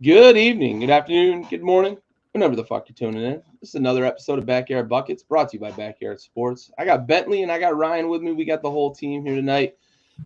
Good evening, good afternoon, good morning, whenever the fuck you're tuning in. This is another episode of Backyard Buckets brought to you by Backyard Sports. I got Bentley and I got Ryan with me. We got the whole team here tonight.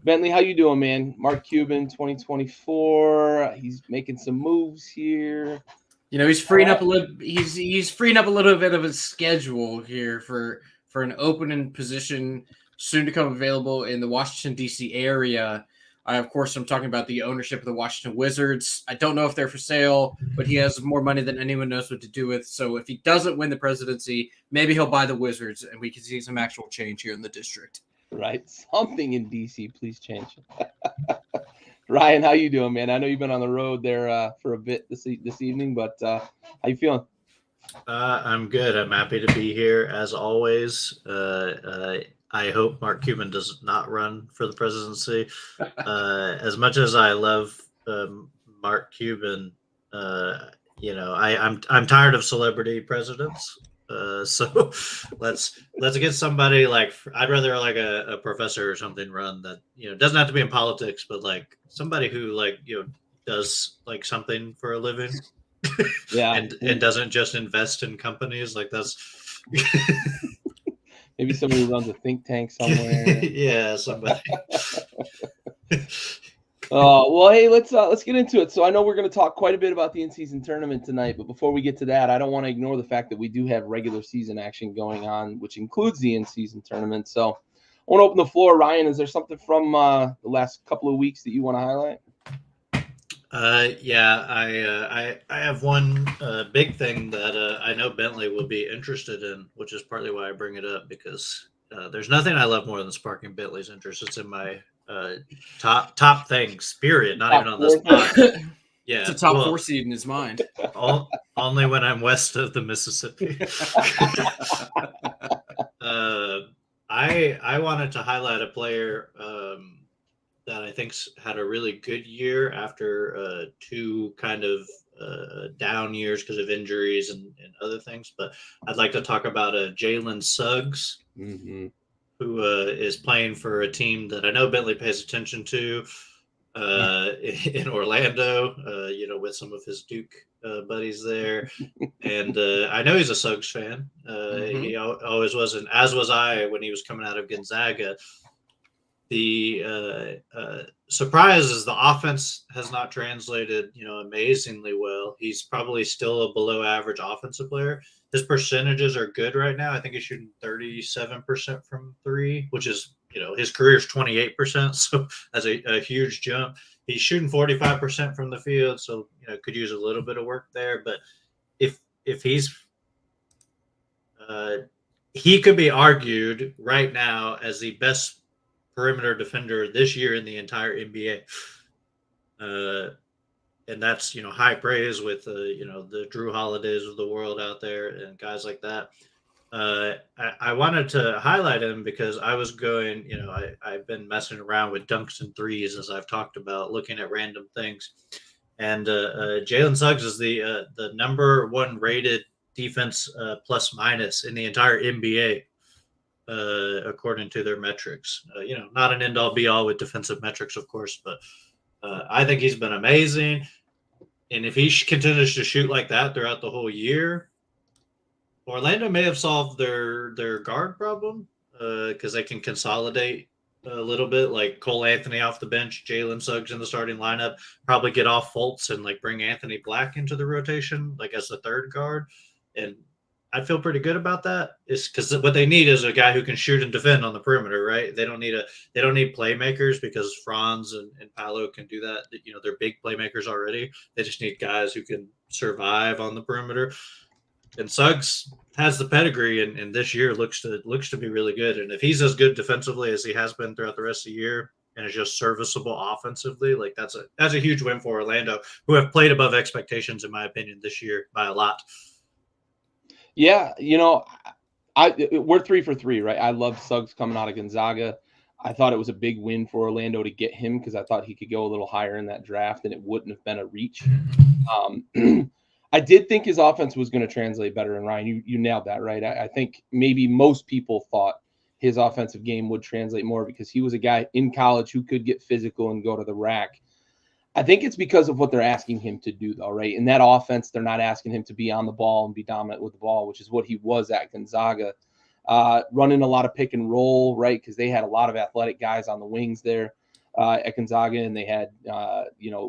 Bentley, how you doing, man? Mark Cuban, 2024. He's making some moves here. He's All freeing right. up a little. He's freeing up a little bit of his schedule here for an opening position soon to come available in the Washington D.C. area. Of course, I'm talking about the ownership of the Washington Wizards. I don't know if they're for sale, but he has more money than anyone knows what to do with. So if he doesn't win the presidency, maybe he'll buy the Wizards, and we can see some actual change here in the district. Right. Something in DC, please change. Ryan, how you doing, man? I know you've been on the road there for a bit this evening, but how you feeling? I'm good. I'm happy to be here as always. I hope Mark Cuban does not run for the presidency. As much as I love Mark Cuban, uh, I'm tired of celebrity presidents. So let's get somebody like I'd rather like a professor or something run that doesn't have to be in politics, but like somebody who like does like something for a living Yeah. and doesn't just invest in companies like that's Maybe somebody who runs a think tank somewhere. yeah somebody Well, hey, let's get into it. So I know we're going to talk quite a bit about the in-season tournament tonight, but before we get to that, I don't want to ignore the fact that we do have regular season action going on, which includes the in-season tournament. So I want to open the floor. Ryan, is there something from the last couple of weeks that you want to highlight? yeah I have one big thing that I know Bentley will be interested in, which is partly why I bring it up because there's nothing I love more than sparking Bentley's interest. It's in my top things period, not Top even on this four pod. thing? It's a Yeah, top four well, seed in his mind. only when I'm west of the Mississippi. uh, I wanted to highlight a player that I think's had a really good year after two kind of down years because of injuries and other things. But I'd like to talk about Jalen Suggs, Mm-hmm. who is playing for a team that I know Bentley pays attention to in Orlando, with some of his Duke buddies there. And I know he's a Suggs fan. Mm-hmm. He always was, and as was I when he was coming out of Gonzaga. The surprise is the offense has not translated, amazingly well. He's probably still a below average offensive player. His percentages are good right now. I think he's shooting 37% from three, which is, his career is 28%. So that's a huge jump. He's shooting 45% from the field. So, could use a little bit of work there. But if he's, uh, he could be argued right now as the best perimeter defender this year in the entire NBA. And that's high praise with the Drew Holidays of the world out there and guys like that. I wanted to highlight him because I was going, I've been messing around with dunks and threes as I've talked about, looking at random things. And Jalen Suggs is the number one rated defense plus minus in the entire NBA according to their metrics. Not an end all be all with defensive metrics, of course, but I think he's been amazing. And if he continues to shoot like that throughout the whole year, Orlando may have solved their guard problem because they can consolidate a little bit, like Cole Anthony off the bench, Jalen Suggs in the starting lineup, probably get off Fultz and like bring Anthony Black into the rotation, like as the third guard. And I feel pretty good about that. Is because what they need is a guy who can shoot and defend on the perimeter, right? They don't need playmakers because Franz and Paolo can do that. They're big playmakers already. They just need guys who can survive on the perimeter. And Suggs has the pedigree, and this year looks to be really good. And if he's as good defensively as he has been throughout the rest of the year, and is just serviceable offensively, like that's a huge win for Orlando, who have played above expectations in my opinion this year by a lot. Yeah, we're 3 for 3, right? I love Suggs coming out of Gonzaga. I thought it was a big win for Orlando to get him because I thought he could go a little higher in that draft and it wouldn't have been a reach. I did think his offense was going to translate better, and Ryan, you nailed that, right? I think maybe most people thought his offensive game would translate more because he was a guy in college who could get physical and go to the rack. I think it's because of what they're asking him to do, though, right? In that offense, they're not asking him to be on the ball and be dominant with the ball, which is what he was at Gonzaga. Running a lot of pick and roll, right? Because they had a lot of athletic guys on the wings there at Gonzaga, and they had,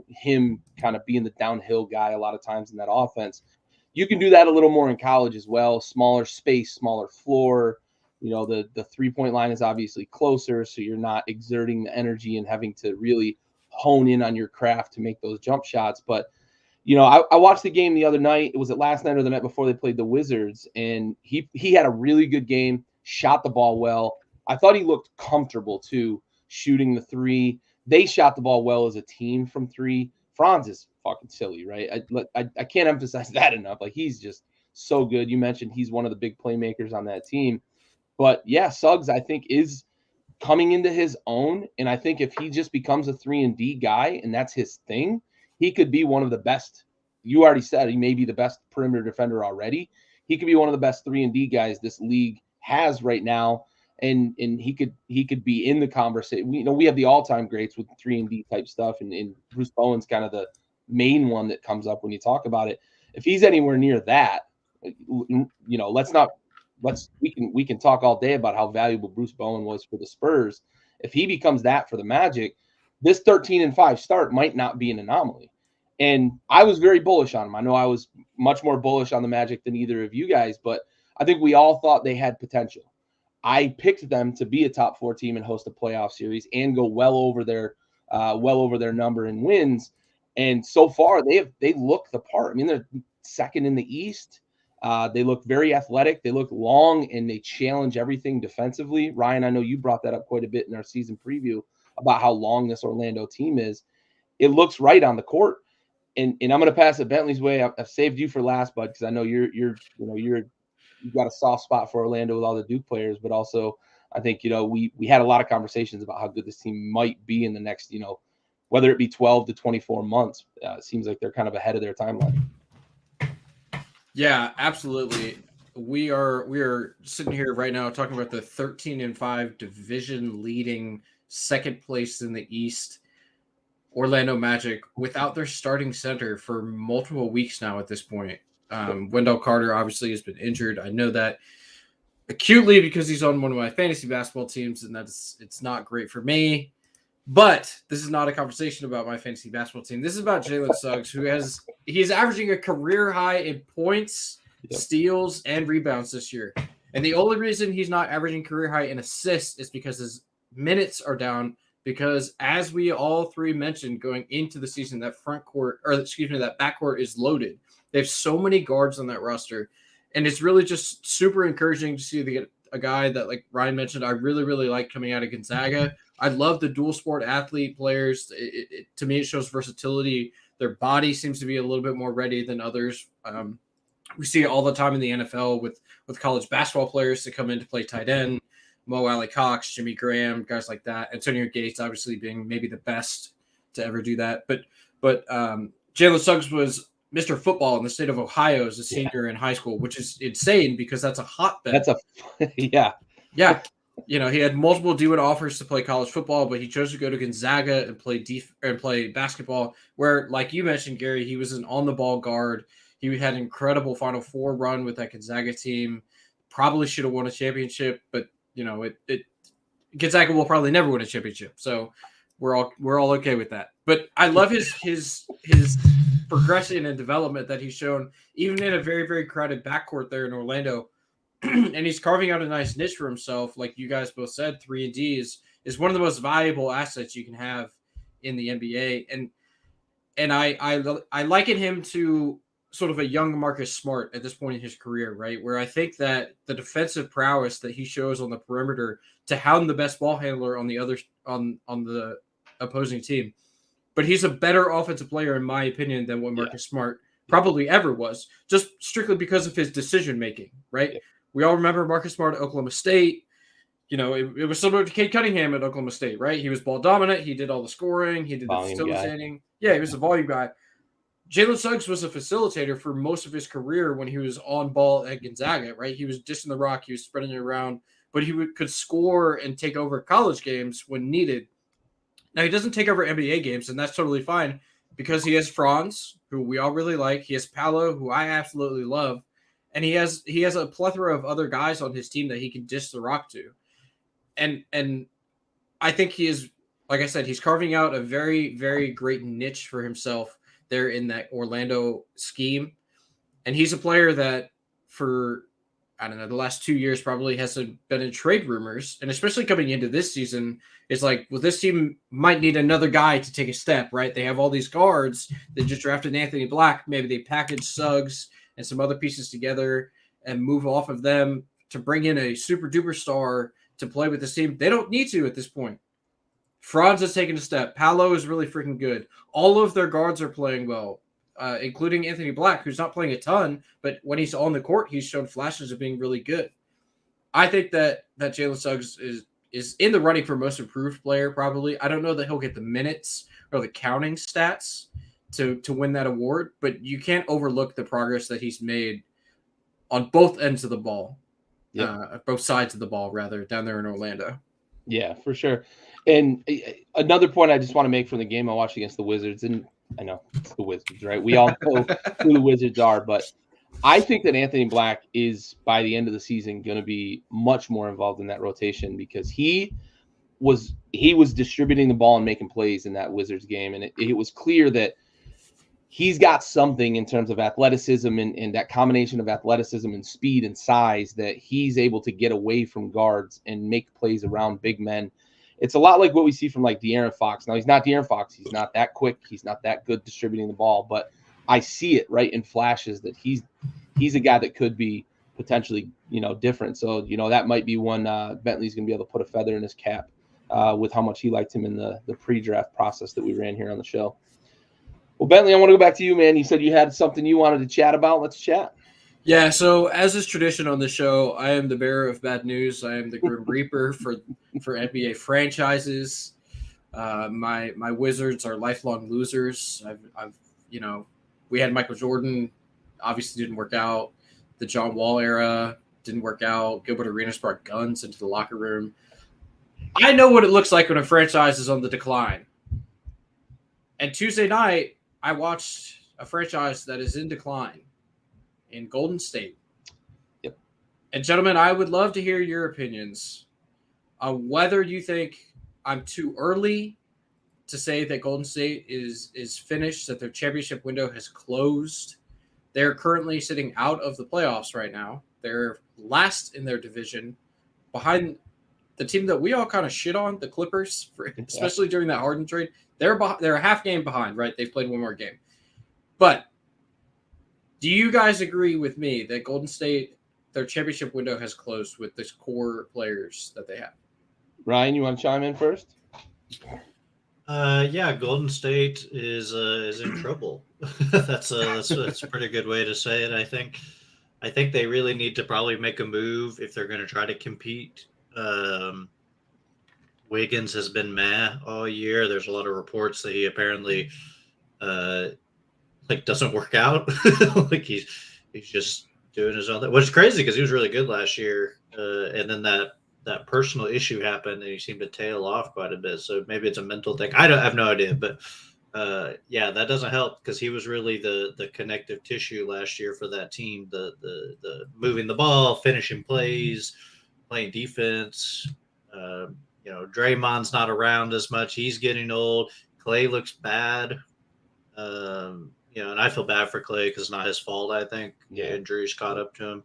him kind of being the downhill guy a lot of times in that offense. You can do that a little more in college as well. Smaller space, smaller floor. The 3-point line is obviously closer, so you're not exerting the energy and having to really hone in on your craft to make those jump shots. But I watched the game the other night. Was it last night or the night before they played the Wizards? And he had a really good game, shot the ball well. I thought he looked comfortable too, shooting the three. They shot the ball well as a team from three. Franz is fucking silly, right? I can't emphasize that enough. Like, he's just so good. You mentioned he's one of the big playmakers on that team. But yeah, Suggs, I think, is coming into his own. And I think if he just becomes a 3-and-D guy and that's his thing, he could be one of the best. You already said he may be the best perimeter defender already. He could be one of the best 3-and-D guys this league has right now. And he could be in the conversation. We have the all-time greats with 3-and-D type stuff, and Bruce Bowen's kind of the main one that comes up when you talk about it. If he's anywhere near that, we can talk all day about how valuable Bruce Bowen was for the Spurs. If he becomes that for the Magic, this 13-5 start might not be an anomaly. And I was very bullish on him. I know I was much more bullish on the Magic than either of you guys, but I think we all thought they had potential. I picked them to be a top 4 team and host a playoff series and go well over their number in wins. And so far they look the part. I mean, they're second in the East. They look very athletic. They look long, and they challenge everything defensively. Ryan, I know you brought that up quite a bit in our season preview about how long this Orlando team is. It looks right on the court. And I'm going to pass it Bentley's way. I've saved you for last, bud, because I know you've got a soft spot for Orlando with all the Duke players, but also I think we had a lot of conversations about how good this team might be in the next whether it be 12 to 24 months. It seems like they're kind of ahead of their timeline. Yeah, absolutely. We are sitting here right now talking about the 13-5 division leading second place in the East Orlando Magic without their starting center for multiple weeks now at this point. Wendell Carter obviously has been injured. I know that acutely because he's on one of my fantasy basketball teams, and it's not great for me. But this is not a conversation about my fantasy basketball team. This is about Jalen Suggs, he's averaging a career high in points, steals, and rebounds this year. And the only reason he's not averaging career high in assists is because his minutes are down. Because as we all three mentioned going into the season, that that backcourt is loaded. They have so many guards on that roster. And it's really just super encouraging to see a guy that, like Ryan mentioned, I really, really like coming out of Gonzaga. I love the dual sport athlete players. To me, it shows versatility. Their body seems to be a little bit more ready than others. We see it all the time in the NFL with college basketball players to come in to play tight end. Mo Alley-Cox, Jimmy Graham, guys like that. Antonio Gates obviously being maybe the best to ever do that. But Jalen Suggs was Mr. Football in the state of Ohio as a senior in high school, which is insane because that's a hotbed. Yeah. He had multiple D1 offers to play college football, but he chose to go to Gonzaga and play basketball, where, like you mentioned, Gary, he was an on-the-ball guard. He had an incredible Final Four run with that Gonzaga team. Probably should have won a championship, but Gonzaga will probably never win a championship, so we're all okay with that. But I love his progression and development that he's shown, even in a very, very crowded backcourt there in Orlando. And he's carving out a nice niche for himself, like you guys both said. 3-and-D is one of the most valuable assets you can have in the NBA, and I liken him to sort of a young Marcus Smart at this point in his career, right? Where I think that the defensive prowess that he shows on the perimeter to hound the best ball handler on the the opposing team. But he's a better offensive player, in my opinion, than what Marcus Smart probably ever was, just strictly because of his decision-making, right? Yeah. We all remember Marcus Smart at Oklahoma State. It was similar to Cade Cunningham at Oklahoma State, right? He was ball dominant. He did all the scoring. He did the facilitating. Yeah, he was a volume guy. Jalen Suggs was a facilitator for most of his career when he was on ball at Gonzaga, right? He was dishing the rock, he was spreading it around, but he could score and take over college games when needed. Now, he doesn't take over NBA games, and that's totally fine because he has Franz, who we all really like. He has Paolo, who I absolutely love, and he has a plethora of other guys on his team that he can dish the rock to, and I think he is, like I said, he's carving out a very, very great niche for himself there in that Orlando scheme, and he's a player that for, I don't know, the last 2 years probably hasn't been in trade rumors, and especially coming into this season, it's like, well, this team might need another guy to take a step, right? They have all these guards. They just drafted Anthony Black. Maybe they package Suggs and some other pieces together and move off of them to bring in a super duper star to play with this team. They don't need to at this point. Franz has taken a step. Paolo is really freaking good. All of their guards are playing well, including Anthony Black, who's not playing a ton, but when he's on the court, he's shown flashes of being really good. I think that Jalen Suggs is in the running for most improved player, probably. I don't know that he'll get the minutes or the counting stats to win that award, but you can't overlook the progress that he's made on both ends of the ball, both sides of the ball, rather, down there in Orlando. Yeah, for sure. And another point I just want to make from the game I watched against the Wizards, and I know it's the Wizards, right? We all know who the Wizards are, but I think that Anthony Black is, by the end of the season, going to be much more involved in that rotation because he was distributing the ball and making plays in that Wizards game, and it was clear that he's got something in terms of athleticism and that combination of athleticism and speed and size that he's able to get away from guards and make plays around big men. It's a lot like what we see from like De'Aaron Fox. Now, he's not De'Aaron Fox. He's not that quick. He's not that good distributing the ball, but I see it right in flashes that he's a guy that could be potentially, different. So, that might be one Bentley's going to be able to put a feather in his cap with how much he liked him in the pre-draft process that we ran here on the show. Well, Bentley, I want to go back to you, man. You said you had something you wanted to chat about. Let's chat. Yeah, so as is tradition on the show, I am the bearer of bad news. I am the Grim Reaper for NBA franchises. My Wizards are lifelong losers. I've we had Michael Jordan, obviously didn't work out. The John Wall era didn't work out. Gilbert Arenas brought guns into the locker room. I know what it looks like when a franchise is on the decline. And Tuesday night, I watched a franchise that is in decline in Golden State. Yep. And gentlemen, I would love to hear your opinions on whether you think I'm too early to say that Golden State is finished, that their championship window has closed. They're currently sitting out of the playoffs right now. They're last in their division, behind the team that we all kind of shit on, the Clippers, especially during that Harden trade. They're a half game behind, right? They've played one more game. But do you guys agree with me that Golden State, their championship window has closed with the core players that they have? Ryan, you want to chime in first? Yeah, Golden State is in trouble. That's a pretty good way to say it. I think they really need to probably make a move if they're going to try to compete. Wiggins has been meh all year. There's a lot of reports that he apparently doesn't work out. Like he's just doing his own thing, which is crazy because he was really good last year. And then that personal issue happened and he seemed to tail off quite a bit. So maybe it's a mental thing. I have no idea, but yeah, that doesn't help because he was really the connective tissue last year for that team. The moving the ball, finishing plays, playing defense. Draymond's not around as much. He's getting old. Clay looks bad. And I feel bad for Clay because it's not his fault. I think injuries caught up to him.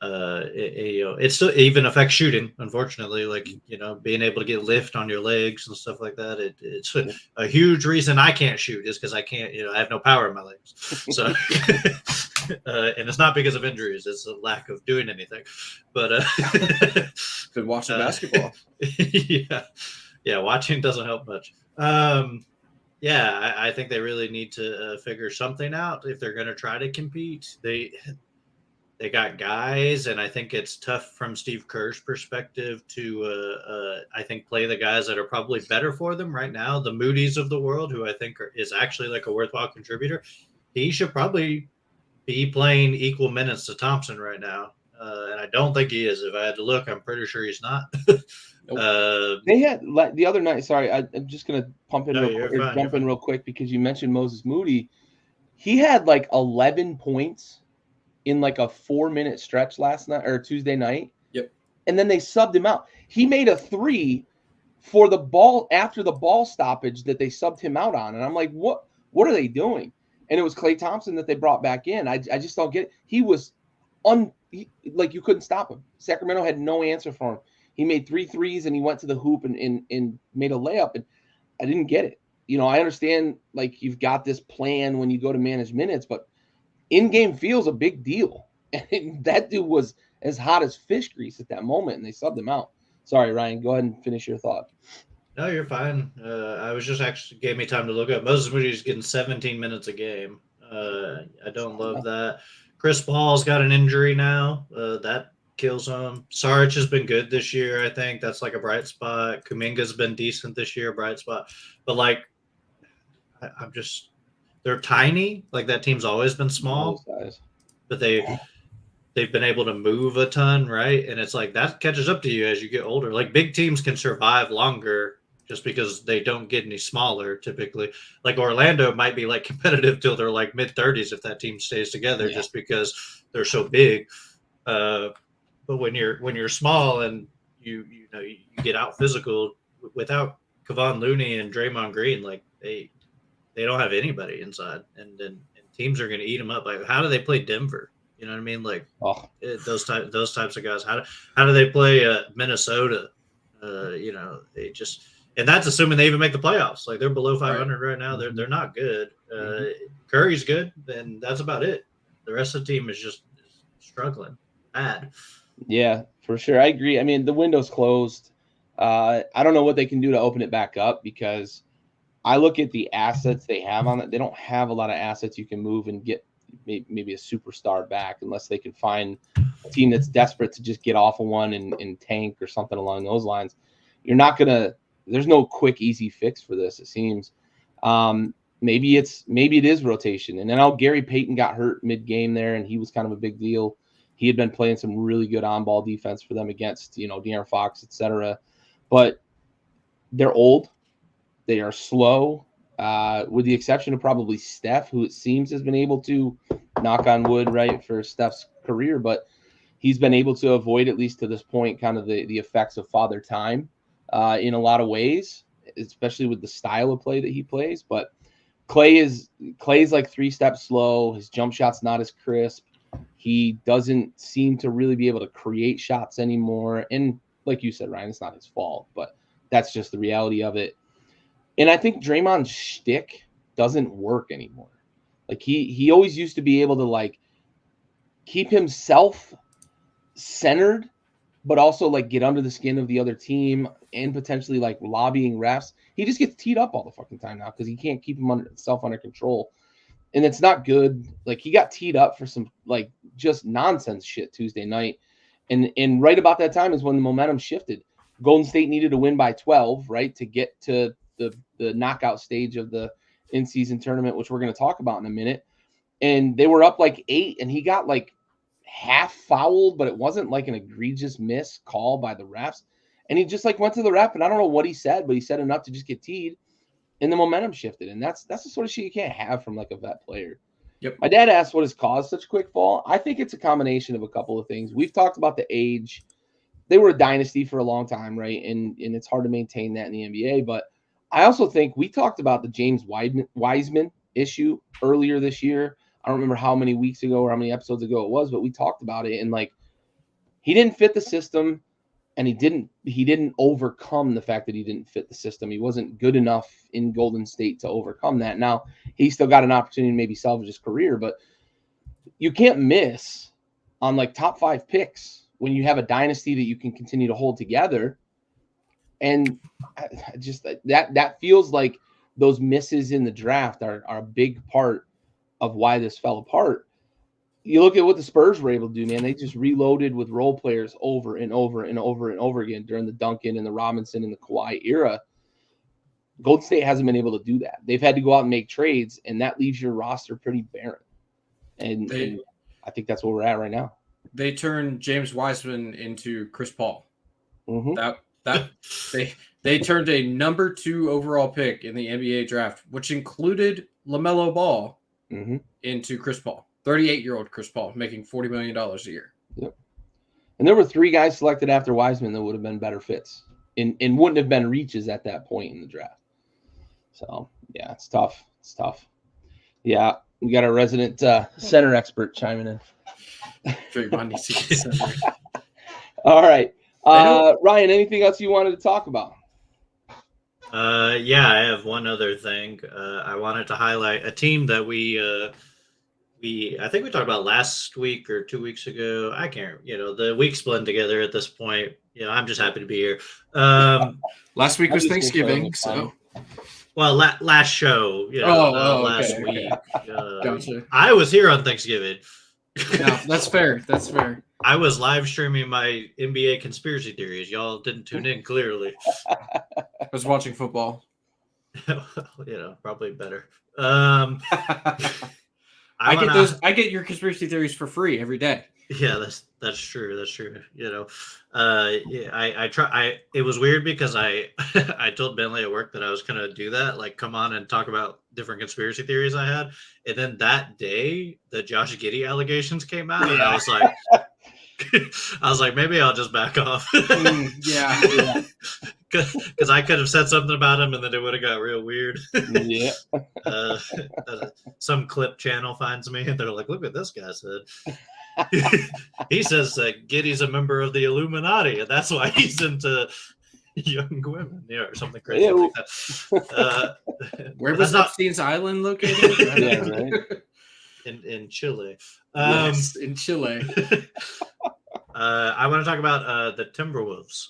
It still even affects shooting, unfortunately. Being able to get lift on your legs and stuff like that. It's a huge reason I can't shoot is because I can't. I have no power in my legs. So, and it's not because of injuries; it's a lack of doing anything. But been watching basketball. Yeah, watching doesn't help much. I think they really need to figure something out if they're going to try to compete. They got guys, and I think it's tough from Steve Kerr's perspective to, I think, play the guys that are probably better for them right now. The Moody's of the world, who I think is actually like a worthwhile contributor. He should probably be playing equal minutes to Thompson right now. and I don't think he is. If I had to look, I'm pretty sure he's not. They had the other night. Sorry, I'm just gonna pump in No, real you're quick, or fine, jump you're in fine. real quick because you mentioned Moses Moody. He had like 11 points in like a 4-minute stretch last night or Tuesday night. Yep. And then they subbed him out. He made a 3 for the ball after the ball stoppage that they subbed him out on. And I'm like, what are they doing? And it was Klay Thompson that they brought back in. I just don't get it. He was like you couldn't stop him. Sacramento had no answer for him. He made 3 threes and he went to the hoop and made a layup. And I didn't get it. You know, I understand like you've got this plan when you go to manage minutes, but in-game feels a big deal. And that dude was as hot as fish grease at that moment, and they subbed him out. Sorry, Ryan. Go ahead and finish your thought. No, you're fine. I was just actually gave me time to look up. Moses Moody's getting 17 minutes a game. I don't love that. Chris Paul's got an injury now. That kills him. Saric has been good this year. I think that's like a bright spot. Kuminga's been decent this year, bright spot. But like, I'm just they're tiny. Like that team's always been small, but they've been able to move a ton, right? And it's like that catches up to you as you get older. Like big teams can survive longer just because they don't get any smaller typically. Like Orlando might be like competitive till they're like mid-30s if that team stays together just because they're so big. But when you're small and you get out physical without Kevon Looney and Draymond Green, like they don't have anybody inside, and teams are going to eat them up. Like how do they play Denver? You know what I mean? Like those types of guys. How do they play Minnesota? They just, and that's assuming they even make the playoffs. Like they're below 500 right now. They're not good. Curry's good, and that's about it. The rest of the team is just struggling bad. Yeah, for sure. I agree. I mean, the window's closed. I don't know what they can do to open it back up because I look at the assets they have on it. They don't have a lot of assets you can move and get maybe a superstar back unless they can find a team that's desperate to just get off of one and tank or something along those lines. You're not going to – there's no quick, easy fix for this, it seems. Maybe it is rotation. And then Gary Payton got hurt mid-game there, and he was kind of a big deal. He had been playing some really good on-ball defense for them against, De'Aaron Fox, et cetera. But they're old. They are slow, with the exception of probably Steph, who it seems has been able to, knock on wood, right, for Steph's career. But he's been able to avoid, at least to this point, kind of the effects of Father Time in a lot of ways, especially with the style of play that he plays. But Clay's like 3 steps slow. His jump shot's not as crisp. He doesn't seem to really be able to create shots anymore. And like you said, Ryan, it's not his fault, but that's just the reality of it. And I think Draymond's shtick doesn't work anymore. Like he always used to be able to like keep himself centered, but also like get under the skin of the other team and potentially like lobbying refs. He just gets teed up all the fucking time now because he can't keep himself under control. And it's not good. Like he got teed up for some like just nonsense shit Tuesday night. And right about that time is when the momentum shifted. Golden State needed to win by 12, right, to get to the knockout stage of the in-season tournament, which we're going to talk about in a minute. And they were up like 8, and he got like half fouled, but it wasn't like an egregious miss call by the refs. And he just like went to the ref, and I don't know what he said, but he said enough to just get teed. And the momentum shifted, and that's the sort of shit you can't have from like a vet player. Yep. My dad asked what has caused such a quick fall. I think it's a combination of a couple of things. We've talked about the age. They were a dynasty for a long time, right? And it's hard to maintain that in the NBA. But I also think we talked about the James Wiseman issue earlier this year. I don't remember how many weeks ago or how many episodes ago it was, but we talked about it. And like, he didn't fit the system. And he didn't overcome the fact that he didn't fit the system. He wasn't good enough in Golden State to overcome that. Now, he still got an opportunity to maybe salvage his career, but you can't miss on like top 5 picks when you have a dynasty that you can continue to hold together. And just that feels like those misses in the draft are a big part of why this fell apart. You look at what the Spurs were able to do, man. They just reloaded with role players over and over and over and over again during the Duncan and the Robinson and the Kawhi era. Golden State hasn't been able to do that. They've had to go out and make trades, and that leaves your roster pretty barren. And I think that's where we're at right now. they turned James Wiseman into Chris Paul. Mm-hmm. That they turned a number 2 overall pick in the NBA draft, which included LaMelo Ball, Mm-hmm. into Chris Paul. 38-year-old Chris Paul, making $40 million a year. Yep. And there were 3 guys selected after Wiseman that would have been better fits and wouldn't have been reaches at that point in the draft. So, yeah, it's tough. It's tough. Yeah, we got our resident center expert chiming in. Draymond needs to get center. All right. Ryan, anything else you wanted to talk about? Yeah, I have one other thing. I wanted to highlight a team that I think we talked about last week or 2 weeks ago. I can't, the weeks blend together at this point. I'm just happy to be here. Last week was Thanksgiving, so. Well, last show, last okay. week. Gotcha. I was here on Thanksgiving. No, that's fair. That's fair. I was live streaming my NBA conspiracy theories. Y'all didn't tune in clearly. I was watching football. Probably better. I get your conspiracy theories for free every day. Yeah, that's true. That's true. I try. It was weird because I told Bentley at work that I was gonna do that, like come on and talk about different conspiracy theories I had, and then that day the Josh Giddey allegations came out, and I was like, maybe I'll just back off. Yeah. Because I could have said something about him, and then it would have got real weird. Yeah. Some clip channel finds me, and they're like, "Look what this guy said." He says that Giddey's a member of the Illuminati, and that's why he's into young women, or something crazy like that. Where was Epstein's Island located? Yeah, right. In Chile. Yes, in Chile. I want to talk about the Timberwolves.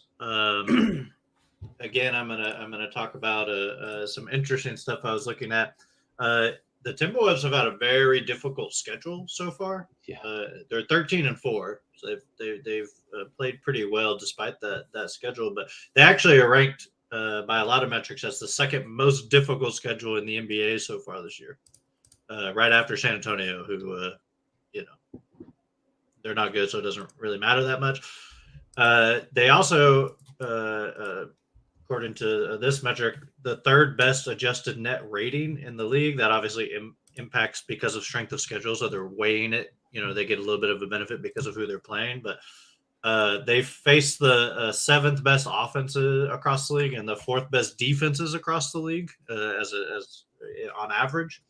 Again, I'm gonna talk about some interesting stuff I was looking at. The Timberwolves have had a very difficult schedule so far. Yeah. They're 13-4, so they've played pretty well despite that schedule. But they actually are ranked by a lot of metrics as the second most difficult schedule in the NBA so far this year, right after San Antonio, who they're not good, so it doesn't really matter that much. They also, according to this metric, the third best adjusted net rating in the league. That obviously impacts because of strength of schedule, so they're weighing it. They get a little bit of a benefit because of who they're playing, but they face the seventh best offenses across the league and the fourth best defenses across the league as on average,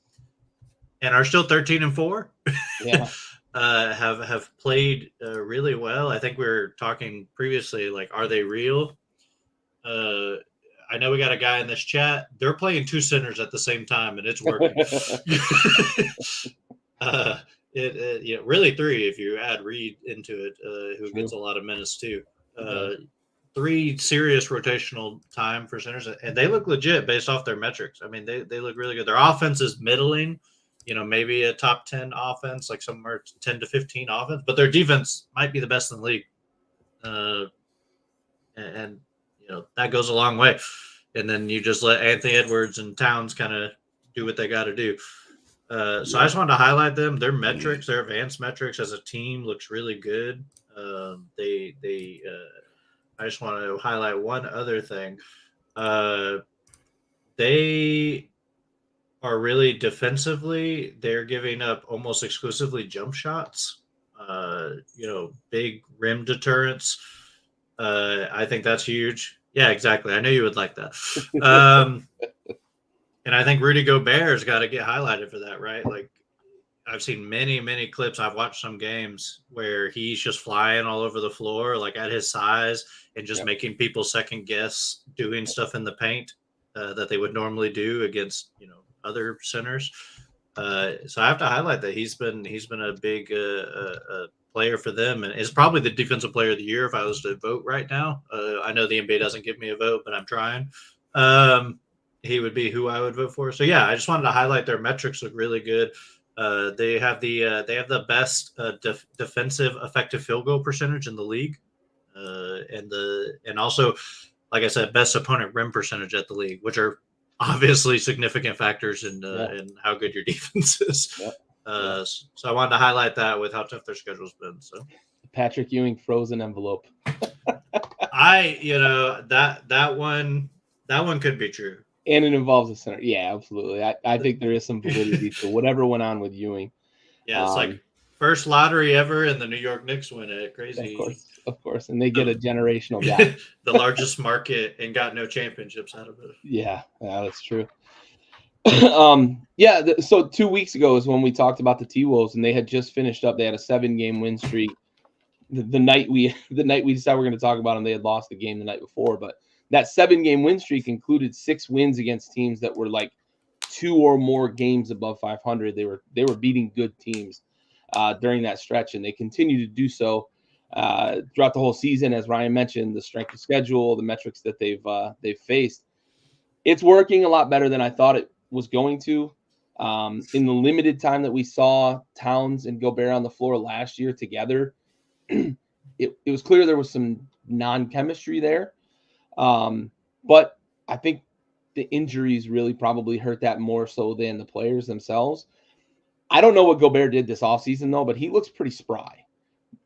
and are still 13-4. Yeah. Have played really well. I think we were talking previously, like, are they real? I know we got a guy in this chat. They're playing 2 centers at the same time, and it's working. Really 3 if you add Reed into it, who gets a lot of minutes too. 3 serious rotational time for centers, and they look legit based off their metrics. I mean, they look really good. Their offense is middling. Maybe a top 10 offense, like somewhere 10 to 15 offense, but their defense might be the best in the league. And that goes a long way. And then you just let Anthony Edwards and Towns kind of do what they got to do. So I just wanted to highlight them. Their metrics, their advanced metrics as a team looks really good. I just want to highlight one other thing. They are really defensively. They're giving up almost exclusively jump shots. Big rim deterrence. I think that's huge. Yeah, exactly. I knew you would like that. And I think Rudy Gobert's got to get highlighted for that, right? Like, I've seen many, many clips. I've watched some games where he's just flying all over the floor, like at his size, and just making people second guess doing stuff in the paint that they would normally do against, other centers. So I have to highlight that he's been a big player for them, and is probably the defensive player of the year if I was to vote right now. I know the NBA doesn't give me a vote, but I'm trying. He would be who I would vote for. So yeah, I just wanted to highlight their metrics look really good. They have the best defensive effective field goal percentage in the league, and also, like I said, best opponent rim percentage at the league, which are obviously significant factors in how good your defense is. So I wanted to highlight that with how tough their schedule's been. So Patrick Ewing frozen envelope. that one could be true. And it involves a center. Yeah, absolutely. I think there is some validity to whatever went on with Ewing. Yeah, it's like first lottery ever, and the New York Knicks win it. Crazy. Of course. And they get a generational guy. The largest market and got no championships out of it. Yeah, that's true. So 2 weeks ago is when we talked about the T-Wolves, and they had just finished up. They had a 7-game win streak. The night we decided we're going to talk about them, they had lost the game the night before, but that 7-game win streak included 6 wins against teams that were like 2 or more games above 500. They were beating good teams during that stretch, and they continue to do so throughout the whole season. As Ryan mentioned, the strength of schedule, the metrics that they've faced, it's working a lot better than I thought it was going to. In the limited time that we saw Towns and Gobert on the floor last year together, it was clear there was some non-chemistry there. But I think the injuries really probably hurt that more so than the players themselves. I don't know what Gobert did this offseason, though, but he looks pretty spry.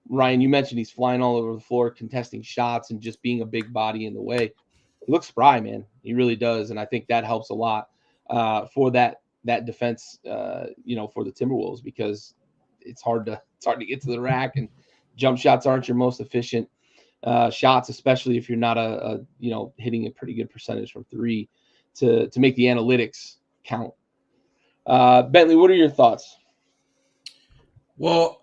Ryan, you mentioned he's flying all over the floor, contesting shots, and just being a big body in the way. He looks spry, man. He really does, and I think that helps a lot for that defense, for the Timberwolves, because it's hard to get to the rack, and jump shots aren't your most efficient shots, especially if you're not hitting a pretty good percentage from 3 to make the analytics count. Bentley, what are your thoughts? Well,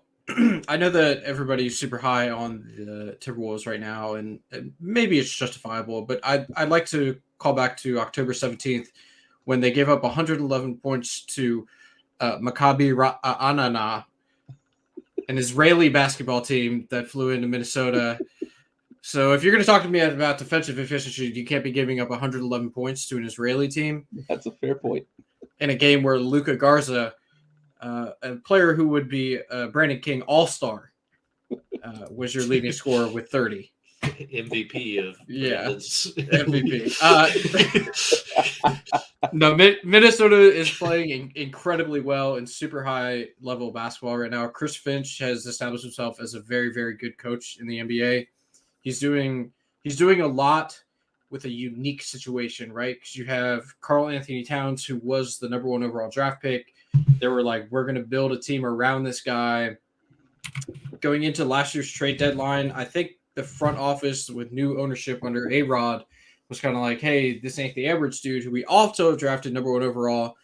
I know that everybody's super high on the Timberwolves right now, and maybe it's justifiable, but I'd like to call back to October 17th when they gave up 111 points to Maccabi Anana, an Israeli basketball team that flew into Minnesota. So if you're going to talk to me about defensive efficiency, you can't be giving up 111 points to an Israeli team. That's a fair point. In a game where Luka Garza, a player who would be a Brandon King All-Star, was your leading scorer with 30. MVP of MVP. No, Minnesota is playing incredibly well and super high level basketball right now. Chris Finch has established himself as a very, very good coach in the NBA. He's doing a lot with a unique situation, right? Because you have Karl Anthony Towns, who was the number 1 overall draft pick. They were like, we're going to build a team around this guy. Going into last year's trade deadline, I think the front office with new ownership under A-Rod was kind of like, hey, this Anthony Edwards dude, who we also drafted number 1 overall,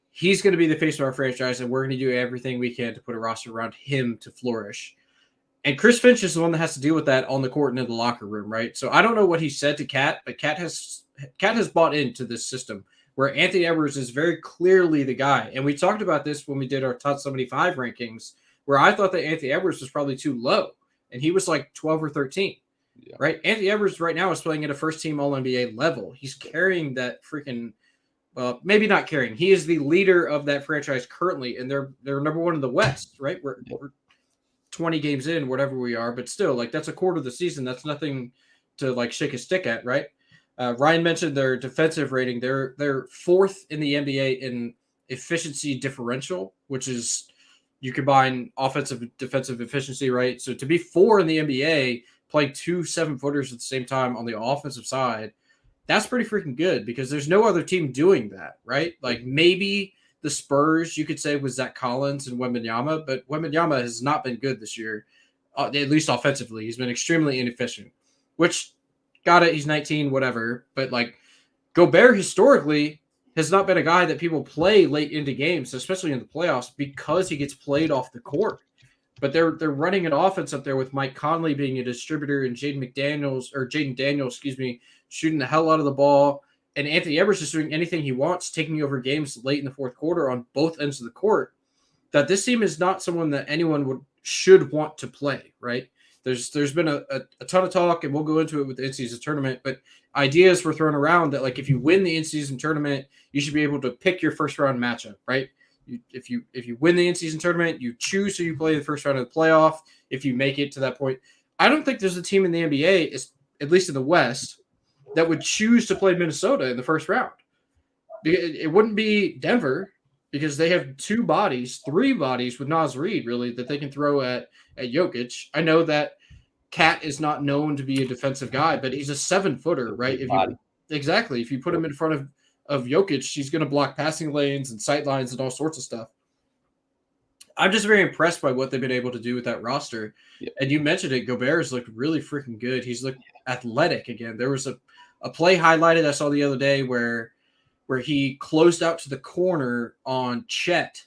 he's going to be the face of our franchise, and we're going to do everything we can to put a roster around him to flourish. And Chris Finch is the one that has to deal with that on the court and in the locker room, right? So I don't know what he said to Cat, but Cat has bought into this system where Anthony Edwards is very clearly the guy. And we talked about this when we did our top 75 rankings, where I thought that Anthony Edwards was probably too low, and he was like 12 or 13, right? Anthony Edwards right now is playing at a first-team All-NBA level. He's carrying that freaking maybe not carrying. He is the leader of that franchise currently, and they're number 1 in the West, right? We're 20 games in, whatever we are, but still, like, that's a quarter of the season. That's nothing to like shake a stick at, right? Ryan mentioned their defensive rating. They're 4th in the NBA in efficiency differential, which is you combine offensive and defensive efficiency, right? So to be 4 in the NBA, playing 2 7-footers at the same time on the offensive side, that's pretty freaking good because there's no other team doing that, right? Like maybe the Spurs, you could say, with Zach Collins and Wembanyama, but Wembanyama has not been good this year, at least offensively. He's been extremely inefficient, which got it. He's 19, whatever. But like Gobert historically has not been a guy that people play late into games, especially in the playoffs, because he gets played off the court. But they're running an offense up there with Mike Conley being a distributor and Jaden Daniels, shooting the hell out of the ball. And Anthony Edwards is doing anything he wants, taking over games late in the fourth quarter on both ends of the court. That this team is not someone that anyone should want to play, right? There's been a ton of talk, and we'll go into it with the in-season tournament, but ideas were thrown around that, like, if you win the in-season tournament, you should be able to pick your first-round matchup, right? If you win the in-season tournament, you choose who you play the first round of the playoff if you make it to that point. I don't think there's a team in the NBA, at least in the West, that would choose to play Minnesota in the first round. It wouldn't be Denver. because they have three bodies with Naz Reid, really, that they can throw at Jokic. I know that Cat is not known to be a defensive guy, but he's a 7-footer, right? If you put him in front of Jokic, he's going to block passing lanes and sight lines and all sorts of stuff. I'm just very impressed by what they've been able to do with that roster. Yeah. And you mentioned it, Gobert has looked really freaking good. He's looked athletic again. There was a play highlighted I saw the other day where he closed out to the corner on Chet,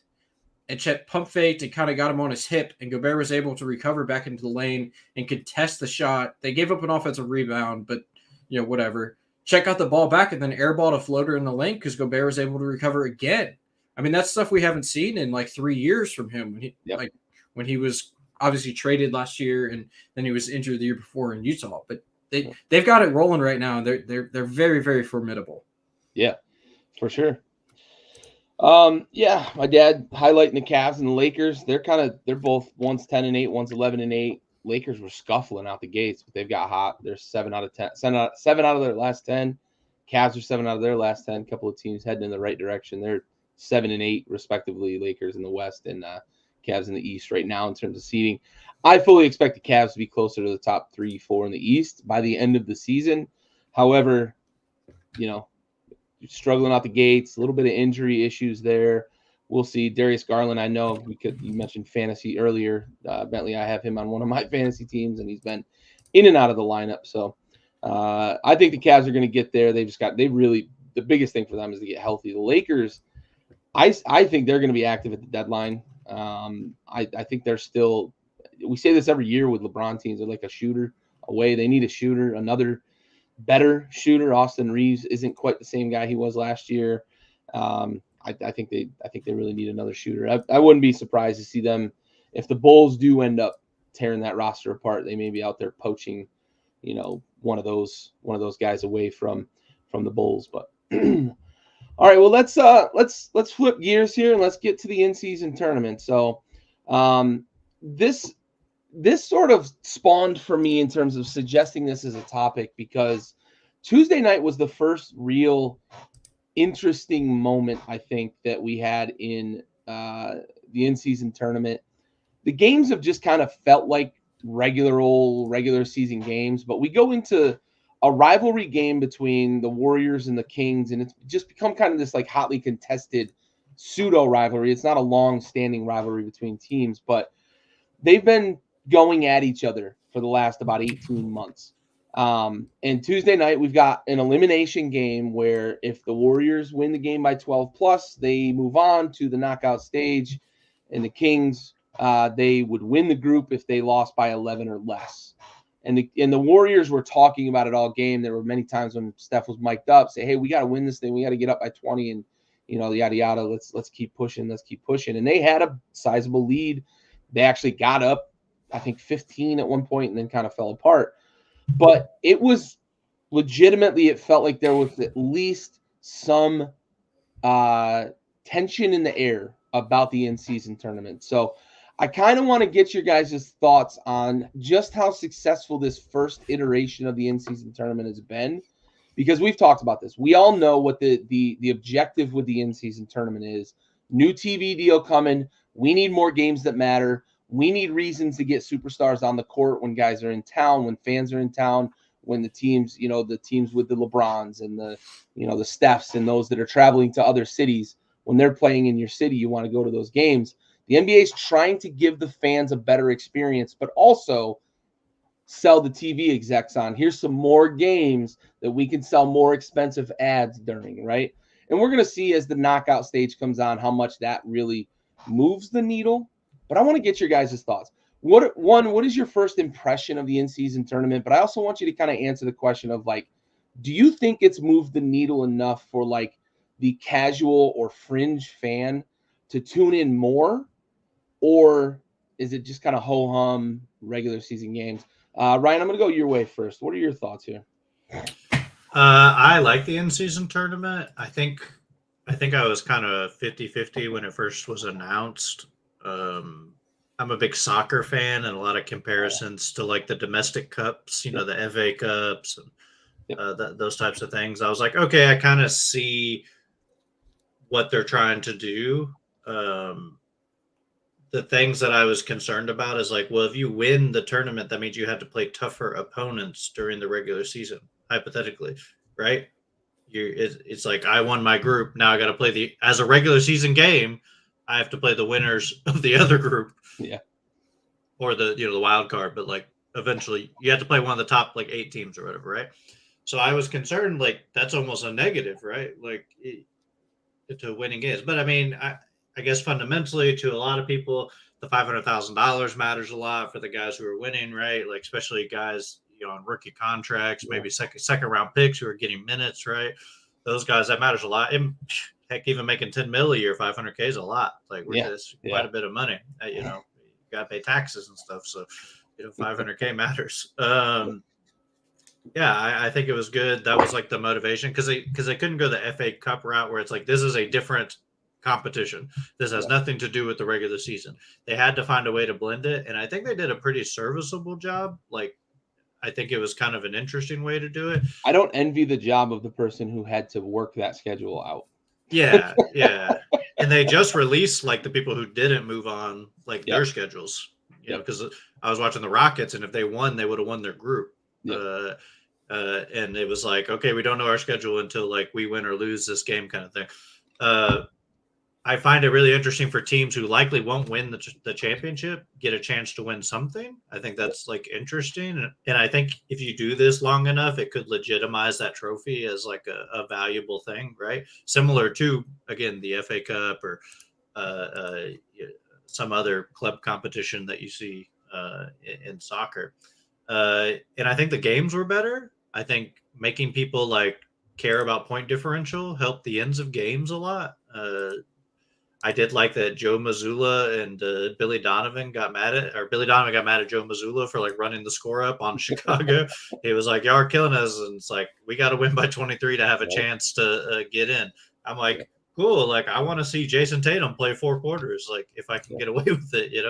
and Chet pump faked and kind of got him on his hip, and Gobert was able to recover back into the lane and contest the shot. They gave up an offensive rebound, but whatever. Chet got the ball back and then airballed a floater in the lane because Gobert was able to recover again. I mean, that's stuff we haven't seen in like 3 years from him. When he was obviously traded last year, and then he was injured the year before in Utah. But they've got it rolling right now, and they're very, very formidable. Yeah, for sure. My dad highlighting the Cavs and the Lakers. They're both one's 10-8, one's 11-8. Lakers were scuffling out the gates, but they've got hot. They're 7 out of 10, 7 out of their last 10. Cavs are 7 out of their last 10. A couple of teams heading in the right direction. They're 7-8 respectively. Lakers in the West and Cavs in the East right now in terms of seeding. I fully expect the Cavs to be closer to the top 3-4 in the East by the end of the season. However, struggling out the gates, a little bit of injury issues there. We'll see. Darius Garland, I know you mentioned fantasy earlier. Bentley, I have him on one of my fantasy teams, and he's been in and out of the lineup. So I think the Cavs are going to get there. The biggest thing for them is to get healthy. The Lakers, I think they're going to be active at the deadline. I think they're still, we say this every year with LeBron teams, they're like a shooter away. They need a shooter, another better shooter. Austin Reeves isn't quite the same guy he was last year. I think they really need another shooter. I wouldn't be surprised to see them, if the Bulls do end up tearing that roster apart, they may be out there poaching, one of those guys away from the Bulls. But all right, well let's flip gears here and let's get to the in-season tournament. So this sort of spawned for me in terms of suggesting this as a topic, because Tuesday night was the first real interesting moment, I think, that we had in the in-season tournament. The games have just kind of felt like regular season games, but we go into a rivalry game between the Warriors and the Kings, and it's just become kind of this like hotly contested pseudo rivalry. It's not a long-standing rivalry between teams, but they've been going at each other for the last about 18 months. And Tuesday night, we've got an elimination game where if the Warriors win the game by 12 plus, they move on to the knockout stage. And the Kings, they would win the group if they lost by 11 or less. And the Warriors were talking about it all game. There were many times when Steph was mic'd up, say, hey, we got to win this thing. We got to get up by 20 and, yada, yada. Let's keep pushing. Let's keep pushing. And they had a sizable lead. They actually got up, I think 15 at one point, and then kind of fell apart. But it was legitimately, it felt like there was at least some tension in the air about the in-season tournament. So I kind of want to get your guys' thoughts on just how successful this first iteration of the in-season tournament has been, because we've talked about this. We all know what the objective with the in-season tournament is. New TV deal coming. We need more games that matter. We need reasons to get superstars on the court when guys are in town, when fans are in town, when the teams, the teams with the LeBrons and the Stephs and those that are traveling to other cities, when they're playing in your city, you want to go to those games. The NBA is trying to give the fans a better experience, but also sell the TV execs on. Here's some more games that we can sell more expensive ads during, right? And we're going to see as the knockout stage comes on how much that really moves the needle. But I want to get your guys' thoughts. What is your first impression of the in-season tournament? But I also want you to kind of answer the question of, like, do you think it's moved the needle enough for, like, the casual or fringe fan to tune in more? Or is it just kind of ho-hum regular season games? Ryan, I'm going to go your way first. What are your thoughts here? I like the in-season tournament. I think I was kind of 50-50 when it first was announced. I'm a big soccer fan, and a lot of comparisons to like the domestic cups, the FA Cups and those types of things. I was like, okay, I kind of see what they're trying to do. The things that I was concerned about is like, well, if you win the tournament, that means you have to play tougher opponents during the regular season, hypothetically, right? It's like I won my group. Now I got to play as a regular season game. I have to play the winners of the other group, or the wild card. But like eventually, you have to play one of the top like 8 teams or whatever, right? So I was concerned, like that's almost a negative, right? Like to winning games. But I mean, I guess fundamentally to a lot of people, the $500,000 matters a lot for the guys who are winning, right? Like especially guys on rookie contracts, maybe second round picks who are getting minutes, right? Those guys, that matters a lot. And heck, even making 10 mil a year, 500K is a lot. Like that's quite a bit of money. You got to pay taxes and stuff. So 500K matters. I think it was good. That was like the motivation because they couldn't go the FA Cup route where it's like this is a different competition. This has nothing to do with the regular season. They had to find a way to blend it, and I think they did a pretty serviceable job. Like I think it was kind of an interesting way to do it. I don't envy the job of the person who had to work that schedule out. Yeah. And they just released like the people who didn't move on, like their schedules. You know, because I was watching the Rockets, and if they won, they would have won their group. And it was like, okay, we don't know our schedule until like we win or lose this game, kind of thing. I find it really interesting for teams who likely won't win the championship get a chance to win something. I think that's like interesting. And I think if you do this long enough, it could legitimize that trophy as like a valuable thing, right? Similar to, again, the FA Cup or some other club competition that you see in soccer. And I think the games were better. I think making people like care about point differential helped the ends of games a lot. I did like that Joe Mazzulla and Billy Donovan got mad at Joe Mazzulla for like running the score up on Chicago. He was like, y'all are killing us. And it's like, we got to win by 23 to have a chance to get in. I'm like, cool. Like, I want to see Jason Tatum play 4 quarters. Like, if I can get away with it,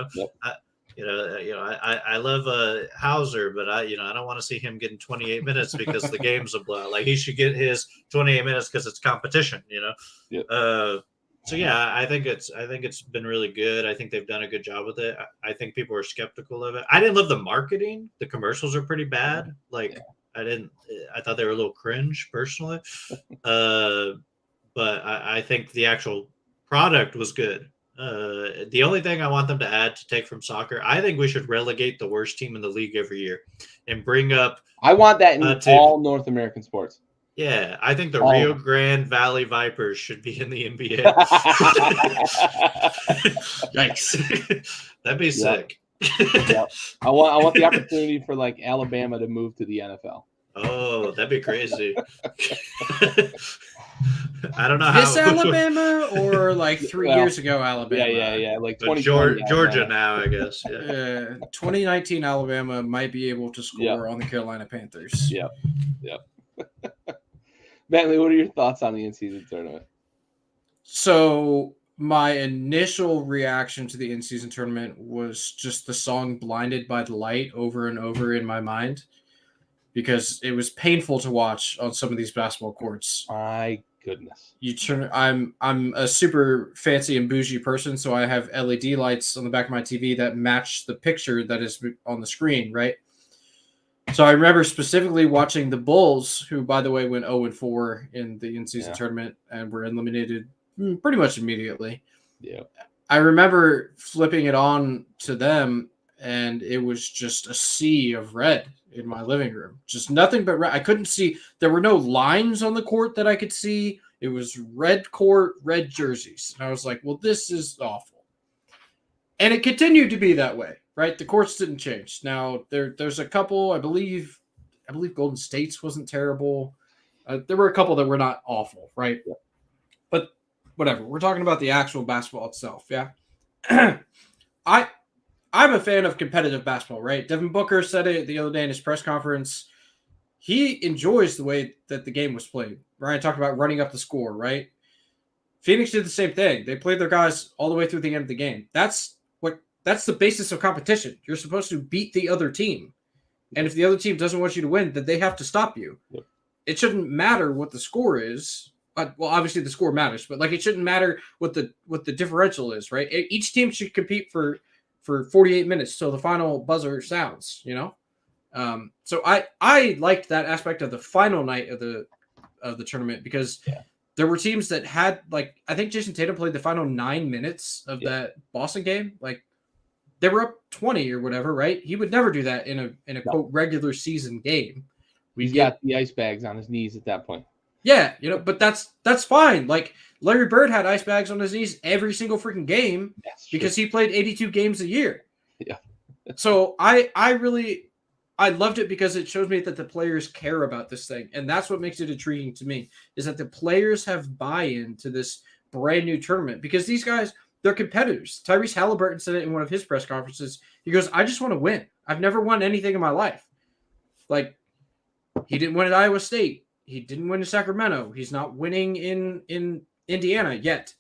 I love Hauser, but I don't want to see him getting 28 minutes because the game's a blowout. Like he should get his 28 minutes because it's competition, So I think it's been really good. I think they've done a good job with it. I think people are skeptical of it. I didn't love the marketing. The commercials are pretty bad. Like I thought they were a little cringe personally. But I think the actual product was good. The only thing I want them to add to take from soccer, I think we should relegate the worst team in the league every year and bring up. I want that in all North American sports. Yeah, I think the Rio Grande Valley Vipers should be in the NBA. Yikes. That'd be sick. I want the opportunity for like Alabama to move to the NFL. Oh, that'd be crazy. I don't know this Alabama or like 3 years ago Alabama. Yeah. Like 2020 Georgia now, I guess. 2019 Alabama might be able to score on the Carolina Panthers. Yep. Bentley, what are your thoughts on the in-season tournament? So my initial reaction to the in-season tournament was just the song "Blinded by the Light" over and over in my mind, because it was painful to watch on some of these basketball courts. My goodness. I'm a super fancy and bougie person, so I have LED lights on the back of my TV that match the picture that is on the screen, right? So I remember specifically watching the Bulls, who, by the way, went 0-4 in the in-season tournament and were eliminated pretty much immediately. Yeah. I remember flipping it on to them, and it was just a sea of red in my living room. Just nothing but red. I couldn't see. There were no lines on the court that I could see. It was red court, red jerseys. And I was like, well, this is awful. And it continued to be that way. Right, the courts didn't change. Now there's a couple. I believe Golden State's wasn't terrible. There were a couple that were not awful, right? Yeah. But whatever. We're talking about the actual basketball itself. Yeah, I'm a fan of competitive basketball. Right, Devin Booker said it the other day in his press conference. He enjoys the way that the game was played. Ryan talked about running up the score. Right, Phoenix did the same thing. They played their guys all the way through the end of the game. That's the basis of competition. You're supposed to beat the other team. And if the other team doesn't want you to win, then they have to stop you. Yep. It shouldn't matter what the score is. well, obviously the score matters, but like it shouldn't matter what the differential is, right? Each team should compete for 48 minutes till the final buzzer sounds, you know. So I liked that aspect of the final night of the tournament because there were teams that had, like, I think Jason Tatum played the final 9 minutes of that Boston game. Like they were up 20 or whatever, right? He would never do that in a quote regular season game. He's got the ice bags on his knees at that point. Yeah, you know, but that's fine. Like Larry Bird had ice bags on his knees every single freaking game because he played 82 games a year. Yeah. So I loved it because it shows me that the players care about this thing. And that's what makes it intriguing to me, is that the players have buy-in to this brand new tournament because these guys, they're competitors. Tyrese Halliburton said it in one of his press conferences. He goes, I just want to win. I've never won anything in my life. Like, he didn't win at Iowa State. He didn't win in Sacramento. He's not winning in Indiana yet.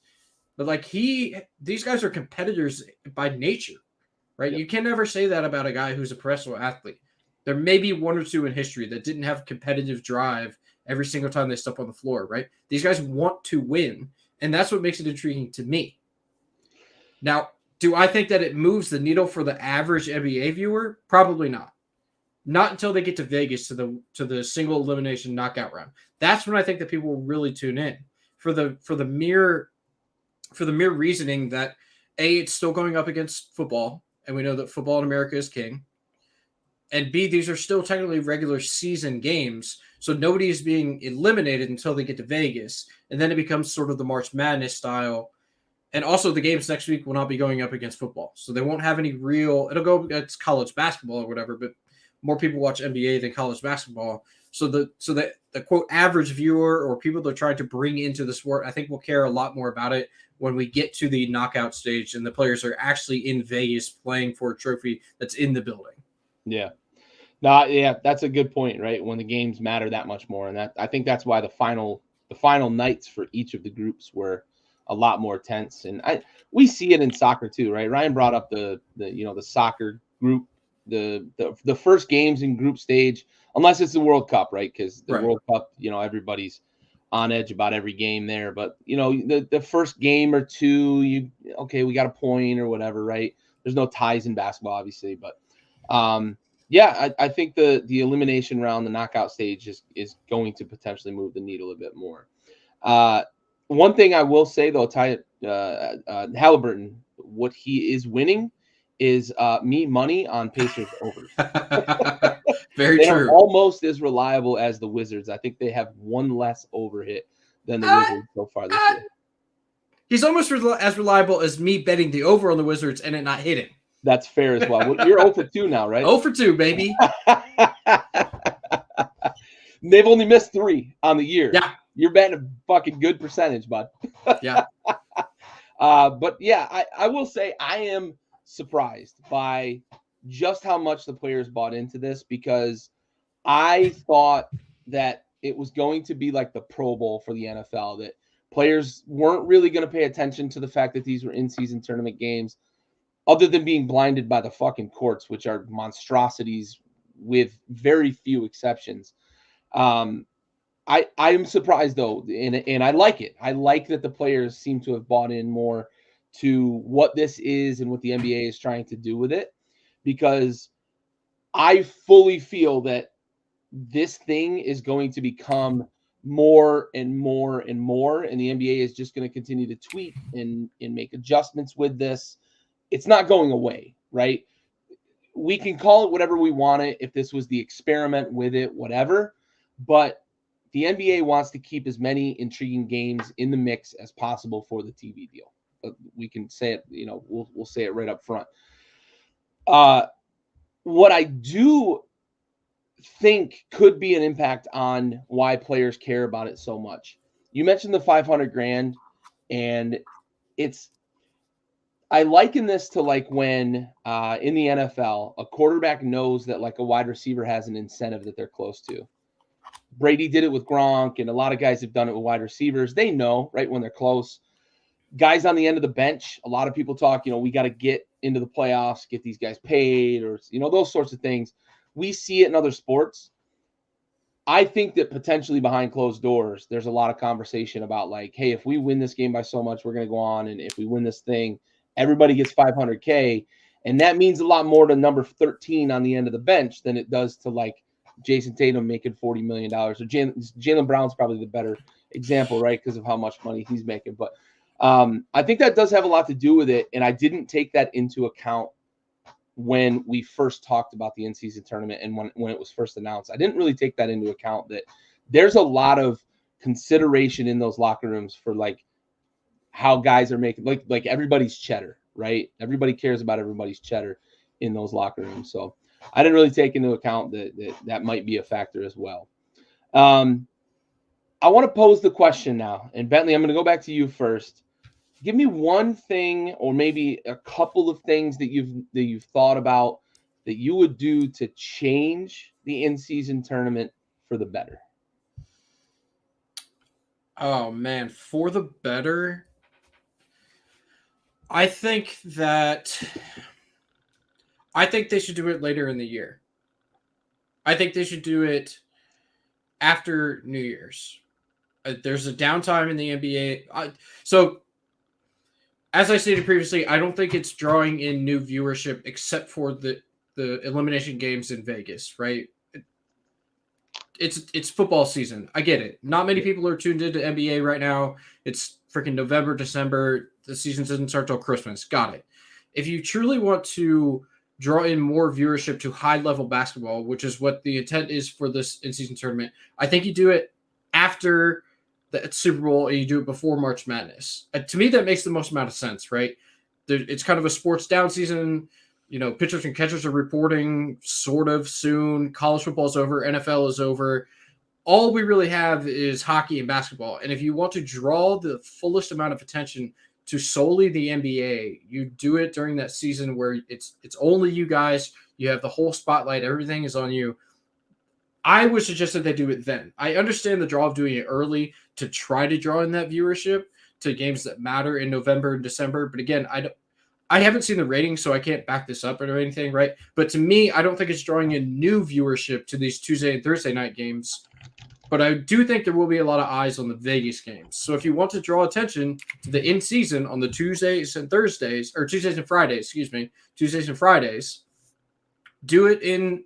But like these guys are competitors by nature, right? Yep. You can never say that about a guy who's a professional athlete. There may be one or two in history that didn't have competitive drive every single time they step on the floor, right? These guys want to win, and that's what makes it intriguing to me. Now, do I think that it moves the needle for the average NBA viewer? Probably not. Not until they get to Vegas to the single elimination knockout round. That's when I think that people will really tune in for the mere reasoning that A, it's still going up against football, and we know that football in America is king. And B, these are still technically regular season games, so nobody is being eliminated until they get to Vegas, and then it becomes sort of the March Madness style. And also the games next week will not be going up against football, so they won't have any real. It'll go against college basketball or whatever, but more people watch NBA than college basketball. So the quote average viewer or people that are trying to bring into the sport, I think will care a lot more about it when we get to the knockout stage and the players are actually in Vegas playing for a trophy that's in the building. Yeah. No, yeah, that's a good point, right? When the games matter that much more. And that I think that's why the final nights for each of the groups were a lot more tense. And we see it in soccer too, right? Ryan brought up the soccer group. The first games in group stage, unless it's the World Cup, right? Because the World Cup, everybody's on edge about every game there. But the first game or two, we got a point or whatever, right? There's no ties in basketball, obviously, but I think the elimination round, the knockout stage, is going to potentially move the needle a bit more. One thing I will say though, Halliburton, what he is winning is me money on Pacers overs. Very true. Almost as reliable as the Wizards. I think they have one less over hit than the Wizards so far this year. He's almost as reliable as me betting the over on the Wizards and it not hitting. That's fair as well. You're 0 for 2 now, right? 0 for 2, baby. They've only missed 3 on the year. Yeah. You're betting a fucking good percentage, bud. Yeah. But yeah, I will say I am surprised by just how much the players bought into this, because I thought that it was going to be like the Pro Bowl for the NFL, that players weren't really going to pay attention to the fact that these were in-season tournament games, other than being blinded by the fucking courts, which are monstrosities with very few exceptions. I am surprised though, and I like it. I like that the players seem to have bought in more to what this is and what the NBA is trying to do with it, because I fully feel that this thing is going to become more and more and more, and the NBA is just going to continue to tweak and make adjustments with this. It's not going away, right? We can call it whatever we want it. If this was the experiment with it, whatever, but the NBA wants to keep as many intriguing games in the mix as possible for the TV deal. We can say it, we'll say it right up front. What I do think could be an impact on why players care about it so much. You mentioned the $500,000, and I liken this to like when in the NFL, a quarterback knows that like a wide receiver has an incentive that they're close to. Brady did it with Gronk, and a lot of guys have done it with wide receivers. They know, right, when they're close. Guys on the end of the bench, a lot of people talk, we got to get into the playoffs, get these guys paid, or, those sorts of things. We see it in other sports. I think that potentially behind closed doors, there's a lot of conversation about like, hey, if we win this game by so much, we're going to go on. And if we win this thing, everybody gets 500K. And that means a lot more to number 13 on the end of the bench than it does to like Jason Tatum making $40 million. Or Jaylen Brown's probably the better example, right? Because of how much money he's making. But I think that does have a lot to do with it. And I didn't take that into account when we first talked about the in-season tournament and when it was first announced. I didn't really take that into account, that there's a lot of consideration in those locker rooms for like how guys are making like everybody's cheddar, right? Everybody cares about everybody's cheddar in those locker rooms. So I didn't really take into account that might be a factor as well. I want to pose the question now, and Bentley, I'm going to go back to you first. Give me one thing, or maybe a couple of things that you've thought about that you would do to change the in-season tournament for the better. Oh man, for the better. I think they should do it later in the year. I think they should do it after New Year's. There's a downtime in the NBA. So, as I stated previously, I don't think it's drawing in new viewership except for the elimination games in Vegas, right? It's football season. I get it. Not many people are tuned into NBA right now. It's freaking November, December. The season doesn't start till Christmas. Got it. If you truly want to draw in more viewership to high-level basketball, which is what the intent is for this in-season tournament, I think you do it after the Super Bowl and you do it before March Madness. To me, that makes the most amount of sense, right? It's kind of a sports down season. You know, pitchers and catchers are reporting sort of soon. College football is over. NFL is over. All we really have is hockey and basketball. And if you want to draw the fullest amount of attention to solely the NBA, you do it during that season where it's only you guys. You have the whole spotlight. Everything is on you. I would suggest that they do it then. I understand the draw of doing it early to try to draw in that viewership to games that matter in November and December. But again, I haven't seen the ratings, so I can't back this up or anything, right? But to me, I don't think it's drawing in new viewership to these Tuesday and Thursday night games. But I do think there will be a lot of eyes on the Vegas games. So if you want to draw attention to the in-season on the Tuesdays and Fridays, do it in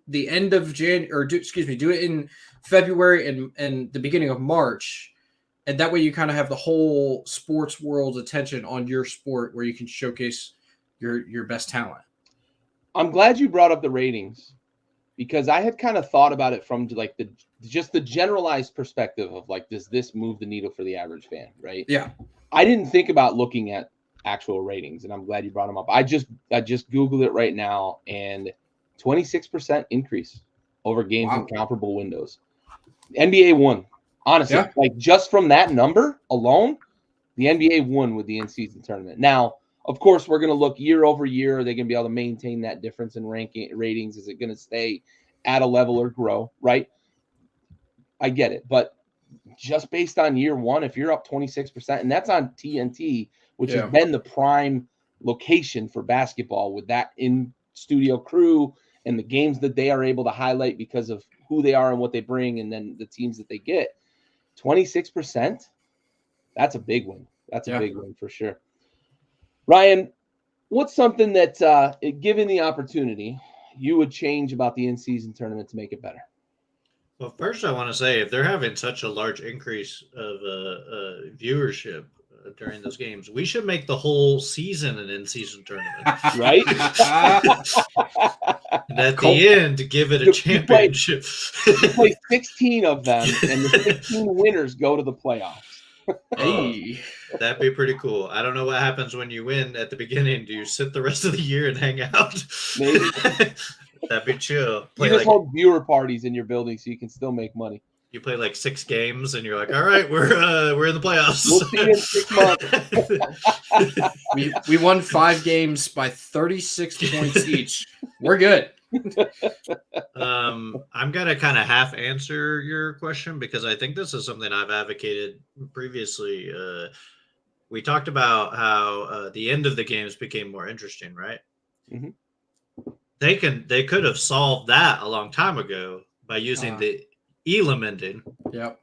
the end of January, do it in February and the beginning of March. And that way you kind of have the whole sports world's attention on your sport where you can showcase your best talent. I'm glad you brought up the ratings, because I had kind of thought about it from like the generalized perspective of like, does this move the needle for the average fan, right? Yeah. I didn't think about looking at actual ratings, and I'm glad you brought them up. I just Googled it right now, and 26% increase over games in comparable windows. NBA won. Honestly, like just from that number alone, the NBA won with the in-season tournament. Now, of course, we're going to look year over year. Are they going to be able to maintain that difference in ranking ratings? Is it going to stay at a level or grow? Right? I get it. But just based on year one, if you're up 26%, and that's on TNT, which has been the prime location for basketball with that in-studio crew and the games that they are able to highlight because of who they are and what they bring, and then the teams that they get. 26%, that's a big win. That's a big win for sure. Ryan, what's something that, given the opportunity, you would change about the in-season tournament to make it better? Well, first I want to say, if they're having such a large increase of viewership during those games, we should make the whole season an in-season tournament. Right? And at the end, give it a championship. You play 16 of them, and the 16 winners go to the playoffs. Hey. That'd be pretty cool. I don't know what happens when you win at the beginning. Do you sit the rest of the year and hang out? Maybe. That'd be chill. You just hold viewer parties in your building so you can still make money. You play like 6 games, and you're like, all right, we're in the playoffs. We'll see you in 6 months. We won 5 games by 36 points each. We're good. I'm gonna kind of half answer your question, because I think this is something I've advocated previously. We talked about how the end of the games became more interesting, right? Mm-hmm. They could have solved that a long time ago by using the Elam ending, Yep.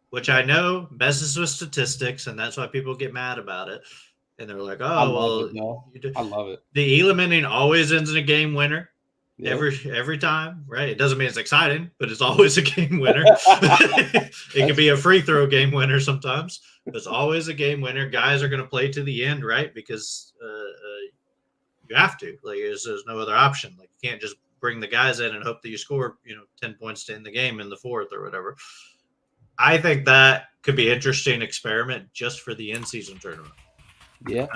which I know messes with statistics, and that's why people get mad about it. And they're like, I "Oh, love well, it though. I love it. the Elam ending always ends in a game winner Yep. every time, right? It doesn't mean it's exciting, but it's always a game winner. It can be a free throw game winner sometimes, but it's always a game winner. Guys are going to play to the end, right? Because you have to. Like, there's no other option. Like, you can't just bring the guys in and hope that you score, 10 points to end the game in the fourth or whatever. I think that could be an interesting experiment just for the in-season tournament. Yeah.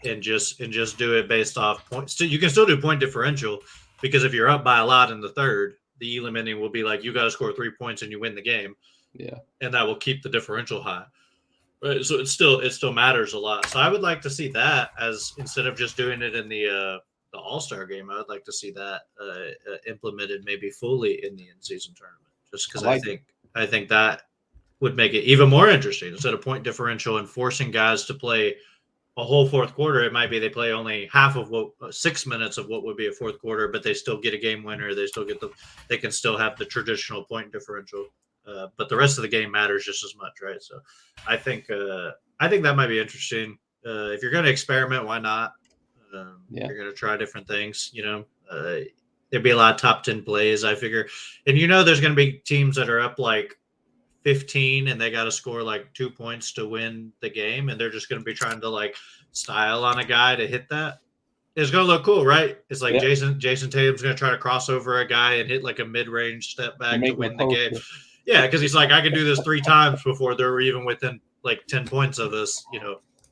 And just do it based off points. So you can still do point differential, because if you're up by a lot in the third, the Elam ending will be like, you got to score 3 points and you win the game. Yeah. And that will keep the differential high. Right. So it still matters a lot. So I would like to see that, as instead of just doing it in the All-Star game, I would like to see that implemented maybe fully in the in-season tournament, just because I think that would make it even more interesting. Instead of point differential and forcing guys to play a whole fourth quarter, it might be they play only half of 6 minutes of what would be a fourth quarter, but they still get a game winner. They can still have the traditional point differential, but the rest of the game matters just as much, right? So I think that might be interesting. If you're going to experiment, why not? You're going to try different things, there'd be a lot of top 10 plays, I figure. And there's going to be teams that are up like 15 and they got to score like 2 points to win the game, and they're just going to be trying to like style on a guy to hit that. It's going to look cool, right? It's like Jason Tatum's going to try to cross over a guy and hit like a mid-range step back to win the game. Yeah, because he's like, I can do this 3 times before they're even within like 10 points of us,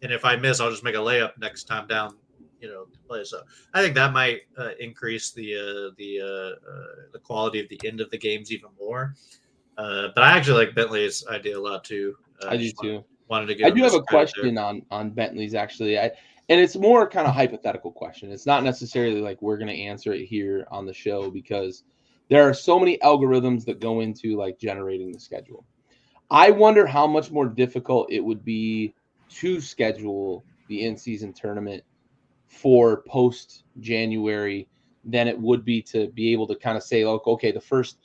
and if I miss, I'll just make a layup next time down, to play. So I think that might increase the quality of the end of the games even more. But I actually like Bentley's idea a lot too. I do too. Wanted to get. I do have a question on Bentley's actually. And it's more kind of hypothetical question. It's not necessarily like we're going to answer it here on the show, because there are so many algorithms that go into like generating the schedule. I wonder how much more difficult it would be to schedule the in-season tournament for post-January than it would be to be able to kind of say, like, okay, the first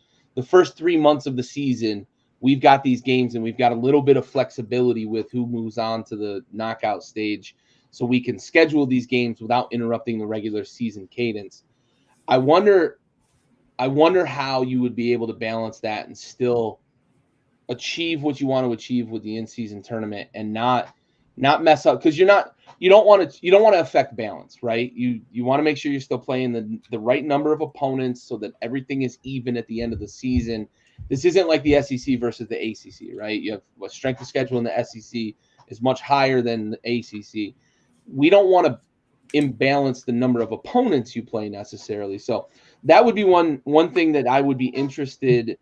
3 months of the season, we've got these games and we've got a little bit of flexibility with who moves on to the knockout stage, so we can schedule these games without interrupting the regular season cadence. I wonder how you would be able to balance that and still achieve what you want to achieve with the in-season tournament and not mess up, because you don't want to affect balance, right? You want to make sure you're still playing the right number of opponents so that everything is even at the end of the season. This isn't like the SEC versus the ACC, right? You have a strength of schedule in the SEC is much higher than the ACC. We don't want to imbalance the number of opponents you play necessarily. So that would be one thing that I would be interested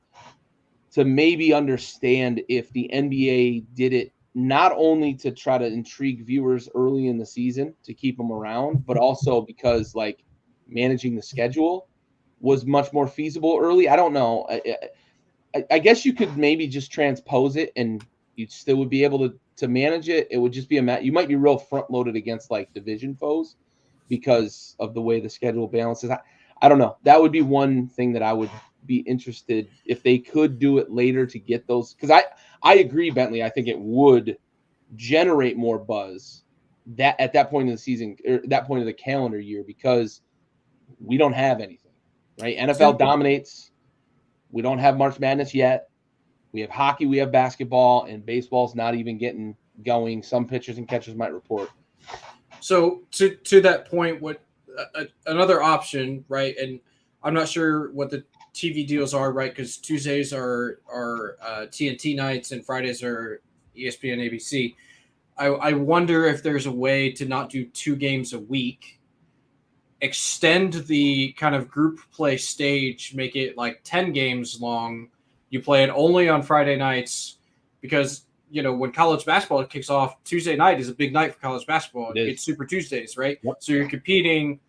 to maybe understand, if the NBA did it not only to try to intrigue viewers early in the season to keep them around, but also because like managing the schedule was much more feasible early. I don't know. I guess you could maybe just transpose it and you still would be able to manage it. It would just be you might be real front loaded against like division foes because of the way the schedule balances. I don't know. That would be one thing that I would be interested if they could do it later to get those, because I agree, Bentley. I think it would generate more buzz that at that point of the season, or that point of the calendar year, because we don't have anything, right? NFL dominates. We don't have March Madness yet. We have hockey, we have basketball, and baseball's not even getting going. Some pitchers and catchers might report. So to that point, what another option, right? And I'm not sure what the TV deals are, right? Because Tuesdays are TNT nights and Fridays are ESPN, ABC. I wonder if there's a way to not do 2 games a week, extend the kind of group play stage, make it like 10 games long. You play it only on Friday nights, because when college basketball kicks off, Tuesday night is a big night for college basketball. It's Super Tuesdays, right? Yep. So you're competing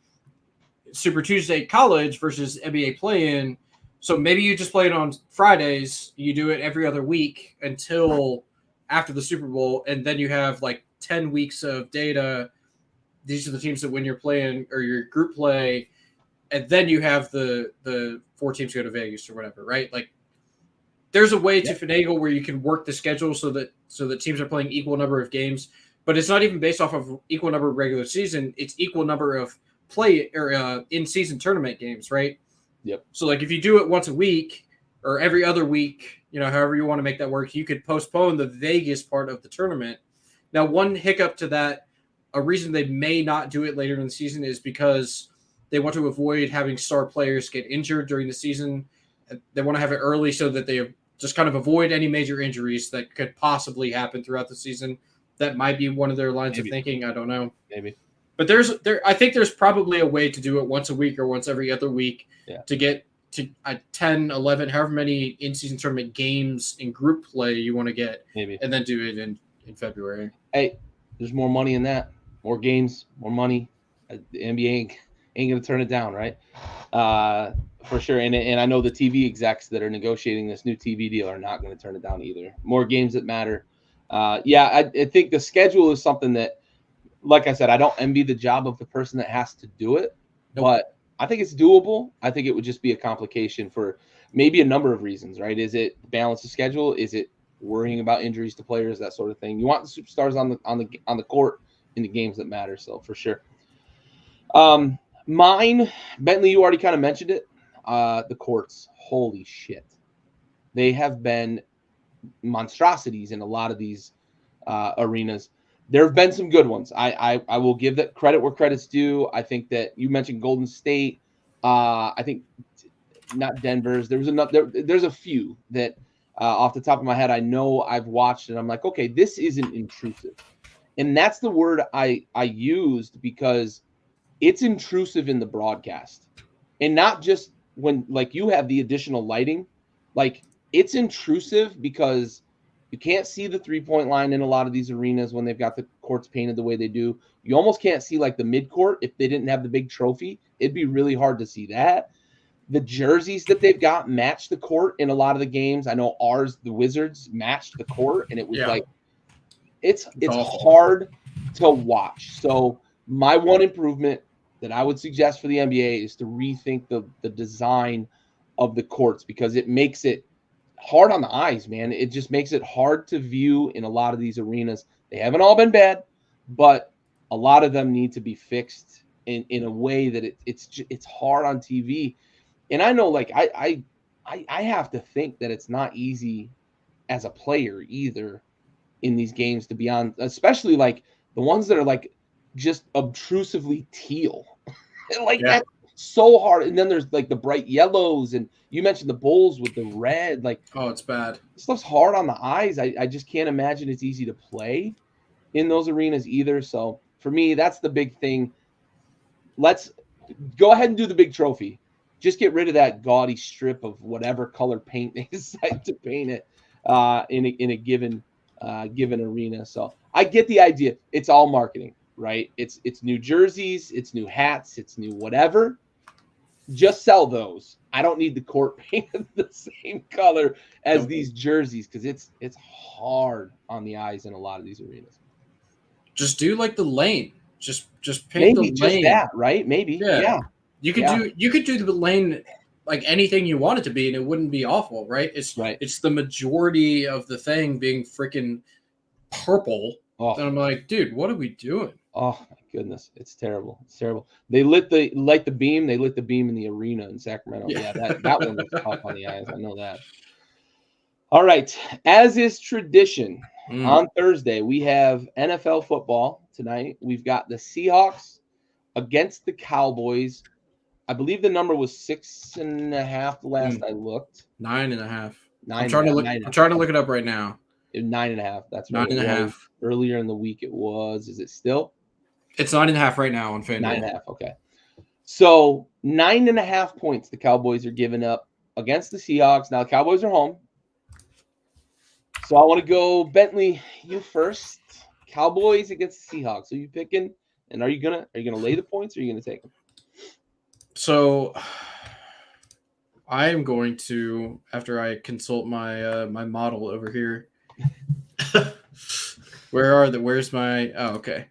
Super Tuesday college versus NBA play-in. So maybe you just play it on Fridays. You do it every other week until after the Super Bowl, and then you have like 10 weeks of data. These are the teams that win your play-in or your group play, and then you have the 4 teams go to Vegas or whatever, right? Like, there's a way to finagle where you can work the schedule so that teams are playing equal number of games, but it's not even based off of equal number of regular season. It's equal number of play or in-season tournament games, right? Yep. So like if you do it once a week or every other week, however you want to make that work, you could postpone the Vegas part of the tournament. Now, one hiccup to that, a reason they may not do it later in the season is because they want to avoid having star players get injured during the season. They want to have it early so that they just kind of avoid any major injuries that could possibly happen throughout the season. That might be one of their lines of thinking. I don't know. Maybe. But I think there's probably a way to do it once a week or once every other week to get to 10, 11, however many in-season tournament games in group play you want to get. Maybe. And then do it in February. Hey, there's more money in that. More games, more money. The NBA ain't going to turn it down, right? For sure. And I know the TV execs that are negotiating this new TV deal are not going to turn it down either. More games that matter. I think the schedule is something that, like I said, I don't envy the job of the person that has to do it, but I think it's doable. I think it would just be a complication for maybe a number of reasons, right? Is it balance the schedule? Is it worrying about injuries to players, that sort of thing? You want the superstars on the court in the games that matter. So for sure. Mine, Bentley, you already kind of mentioned it. The courts, holy shit. They have been monstrosities in a lot of these arenas. There have been some good ones. I will give that credit where credit's due. I think that you mentioned Golden State. I think not Denver's. There's a few that off the top of my head I know I've watched and I'm like, okay, this isn't intrusive. And that's the word I used because it's intrusive in the broadcast. And not just when like you have the additional lighting, like it's intrusive because you can't see the 3-point line in a lot of these arenas when they've got the courts painted the way they do. You almost can't see like the midcourt if they didn't have the big trophy. It'd be really hard to see that. The jerseys that they've got match the court in a lot of the games. I know ours, the Wizards, matched the court, and it was like it's hard to watch. So my one improvement that I would suggest for the NBA is to rethink the design of the courts because it makes it hard on the eyes, man. It just makes it hard to view in a lot of these arenas. They haven't all been bad, but a lot of them need to be fixed in a way that it's hard on TV. And I know, like I have to think that it's not easy as a player either in these games to be on, especially like the ones that are like just obtrusively teal. That's so hard. And then there's like the bright yellows, and you mentioned the Bulls with the red. Like, oh, it's bad. Stuff's hard on the eyes. I just can't imagine it's easy to play in those arenas either. So for me, that's the big thing. Let's go ahead and do the big trophy. Just get rid of that gaudy strip of whatever color paint they decide to paint it in a given arena. So I get the idea. It's all marketing, right? It's new jerseys, it's new hats, it's new whatever. Just sell those. I don't need the court painted the same color as these jerseys because it's hard on the eyes in a lot of these arenas. Just do like the lane. Just paint maybe the lane. Just that, right? Maybe. Yeah. You could do the lane like anything you want it to be, and it wouldn't be awful, right? It's the majority of the thing being freaking purple. Oh. And I'm like, dude, what are we doing? Oh my goodness, it's terrible. It's terrible. They lit the beam. They lit the beam in the arena in Sacramento. Yeah, that one was tough on the eyes. I know that. All right, as is tradition, on Thursday we have NFL football tonight. We've got the Seahawks against the Cowboys. I believe the number was 6.5 the last I looked. 9.5. I'm trying to look it up right now. 9.5. That's right. 9.5. Earlier in the week it was. Is it still? It's 9.5 right now on FanDuel. 9.5. Okay. So 9.5 points the Cowboys are giving up against the Seahawks. Now the Cowboys are home. So I want to go Bentley. You first. Cowboys against the Seahawks. Are you picking? And are you gonna lay the points or are you gonna take them? So I am going to, after I consult my my model over here. Where's my okay.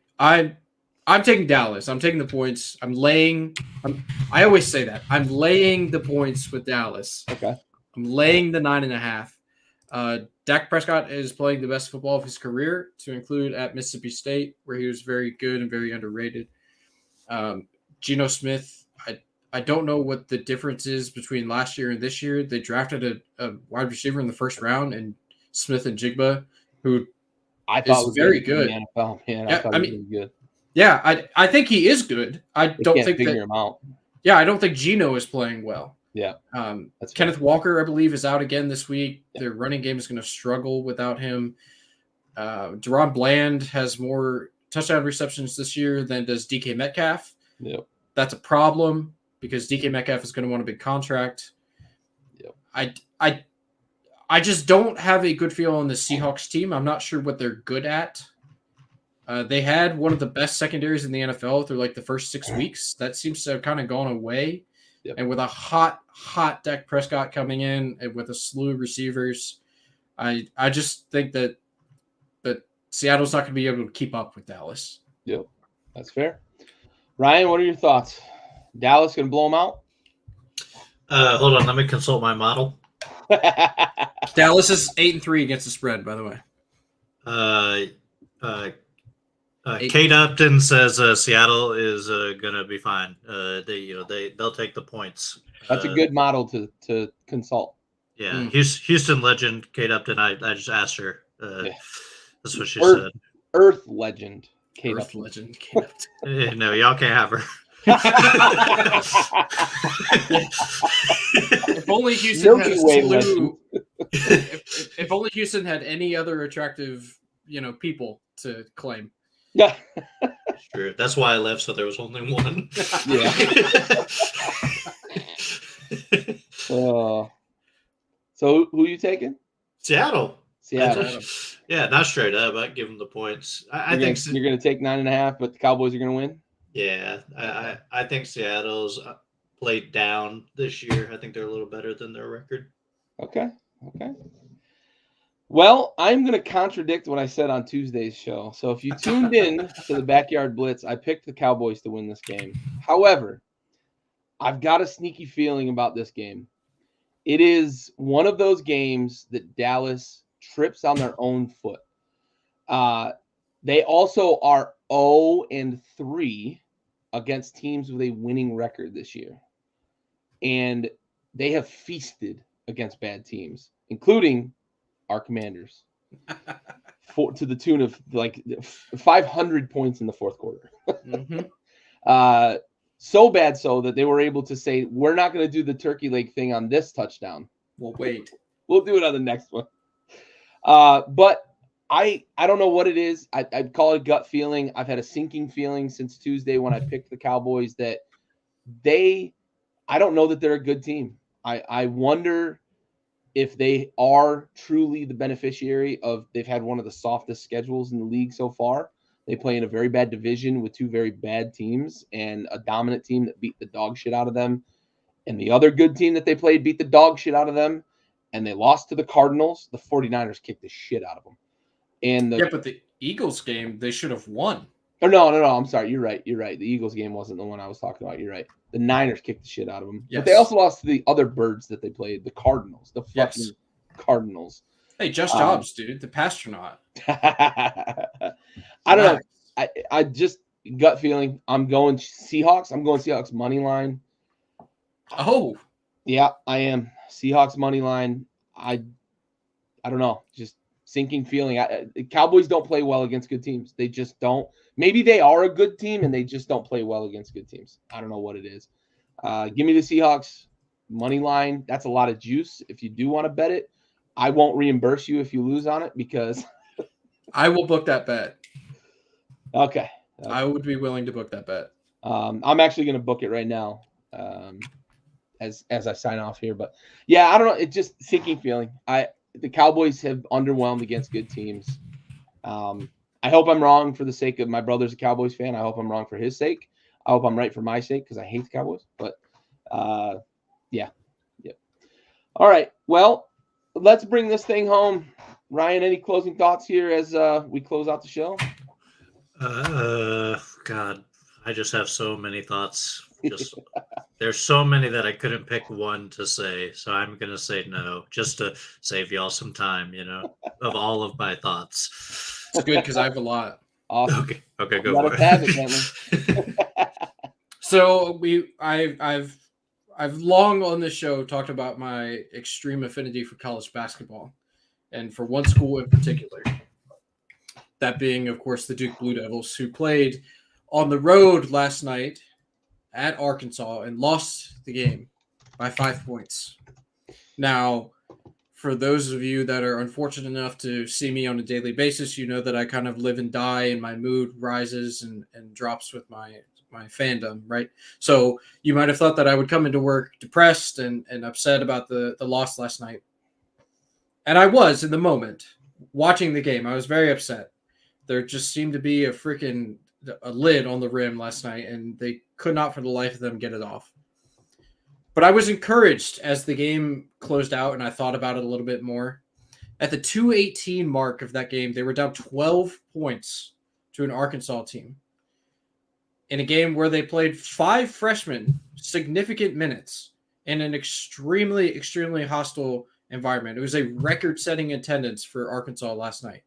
I'm taking Dallas. I'm taking the points. I always say that. I'm laying the points with Dallas. Okay. I'm laying the 9.5. Dak Prescott is playing the best football of his career, to include at Mississippi State, where he was very good and very underrated. Geno Smith, I don't know what the difference is between last year and this year. They drafted a wide receiver in the first round, and Smith and Jigba, who I thought is was very good. good. In the NFL, man. Yeah, I thought he was really good. Yeah, I think he is good. I They don't can't think figure that. him out. Yeah, I don't think Geno is playing well. Yeah, that's Kenneth Walker, I believe, is out again this week. Their running game is going to struggle without him. Deron Bland has more touchdown receptions this year than does DK Metcalf. Yep. That's a problem because DK Metcalf is going to want a big contract. Yep. I just don't have a good feel on the Seahawks team. I'm not sure what they're good at. They had one of the best secondaries in the NFL through like the first 6 weeks. That seems to have kind of gone away. Yep. And with a hot Dak Prescott coming in and with a slew of receivers, I just think that Seattle's not going to be able to keep up with Dallas. Yep, that's fair. Ryan, what are your thoughts? Dallas going to blow them out? Hold on, let me consult my model. Dallas is 8-3 against the spread, by the way. Kate Upton says Seattle is gonna be fine. They'll take the points. That's a good model to consult. Yeah, Houston legend Kate Upton. I just asked her. That's what she Earth, said. Earth legend. Kate Earth Upton. legend. Kate Upton. No, y'all can't have her. If only Houston had a Milky Way slew. If only Houston had any other attractive, people to claim. Yeah. That's true. That's why I left, so there was only one. Yeah. So who are you taking? Seattle. Seattle. Yeah, not straight up. I give them the points. I think you're going to take 9.5, but the Cowboys are going to win. Yeah, I think Seattle's played down this year. I think they're a little better than their record. Okay. Well, I'm going to contradict what I said on Tuesday's show. So if you tuned in to the Backyard Blitz, I picked the Cowboys to win this game. However, I've got a sneaky feeling about this game. It is one of those games that Dallas trips on their own foot. They also are 0-3 against teams with a winning record this year. And they have feasted against bad teams, including our Commanders, to the tune of like 500 points in the fourth quarter. Mm-hmm. So bad so that they were able to say, we're not going to do the turkey leg thing on this touchdown. Well, wait. We'll do it on the next one. But I don't know what it is. I'd call it a gut feeling. I've had a sinking feeling since Tuesday when I picked the Cowboys that I don't know that they're a good team. I wonder if they are truly the beneficiary of they've had one of the softest schedules in the league so far. They play in a very bad division with two very bad teams and a dominant team that beat the dog shit out of them. And the other good team that they played beat the dog shit out of them. And they lost to the Cardinals. The 49ers kicked the shit out of them. But the Eagles game, they should have won. Oh, no. I'm sorry. You're right. The Eagles game wasn't the one I was talking about. You're right. The Niners kicked the shit out of them. Yes. But they also lost to the other birds that they played, the Cardinals, the fucking Cardinals. Hey, Josh Dobbs, dude, the Pastronaut. I don't know. I just gut feeling. I'm going Seahawks. I'm going Seahawks money line. Oh, yeah, I am Seahawks money line. I don't know. Just sinking feeling. Cowboys don't play well against good teams. They just don't. Maybe they are a good team and they just don't play well against good teams. I don't know what it is. Give me the Seahawks money line. That's a lot of juice. If you do want to bet it, I won't reimburse you if you lose on it because I will book that bet. Okay. I would be willing to book that bet. I'm actually going to book it right now as I sign off here. But yeah, I don't know. It's just sinking feeling. The Cowboys have underwhelmed against good teams. I hope I'm wrong for the sake of my brother's a Cowboys fan. I hope I'm wrong for his sake. I hope I'm right for my sake because I hate the Cowboys. But yeah. All right. Well, let's bring this thing home. Ryan, any closing thoughts here as we close out the show? God, I just have so many thoughts. Just there's so many that I couldn't pick one to say, so I'm gonna say no, just to save y'all some time, of all of my thoughts. It's good because I have a lot. Awesome. Okay, go Let for us have it, Bentley. So I've long on this show talked about my extreme affinity for college basketball, and for one school in particular. That being, of course, the Duke Blue Devils, who played on the road last night at Arkansas and lost the game by 5 points. Now, for those of you that are unfortunate enough to see me on a daily basis, you know that I kind of live and die, and my mood rises and drops with my fandom, right? So you might have thought that I would come into work depressed and upset about the loss last night. And I was in the moment watching the game. I was very upset. There just seemed to be a lid on the rim last night, and they could not for the life of them get it off. But I was encouraged as the game closed out, and I thought about it a little bit more. At the 2:18 mark of that game, they were down 12 points to an Arkansas team in a game where they played 5 freshmen significant minutes in an extremely, extremely hostile environment. It was a record-setting attendance for Arkansas last night.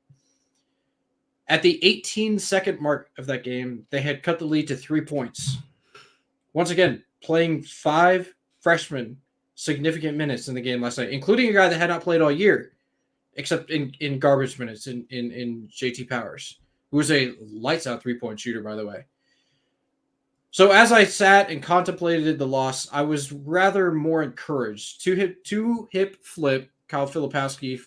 At the 18-second mark of that game, they had cut the lead to 3 points. Once again, playing 5 freshmen significant minutes in the game last night, including a guy that had not played all year, except in garbage minutes in JT Powers, who was a lights-out three-point shooter, by the way. So as I sat and contemplated the loss, I was rather more encouraged. Two-hip flip, Kyle Filipowski,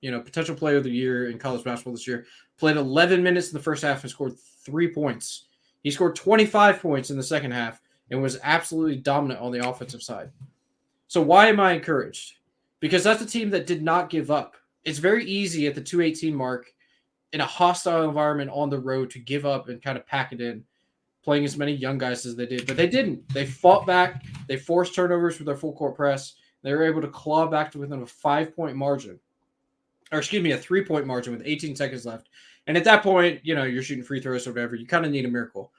potential player of the year in college basketball this year, played 11 minutes in the first half and scored 3 points. He scored 25 points in the second half and was absolutely dominant on the offensive side. So why am I encouraged? Because that's a team that did not give up. It's very easy at the 2:18 mark in a hostile environment on the road to give up and kind of pack it in, playing as many young guys as they did. But they didn't. They fought back. They forced turnovers with their full court press. They were able to claw back to within a 5-point margin. Or a 3-point margin with 18 seconds left. And at that point, you're shooting free throws or whatever. You kind of need a miracle.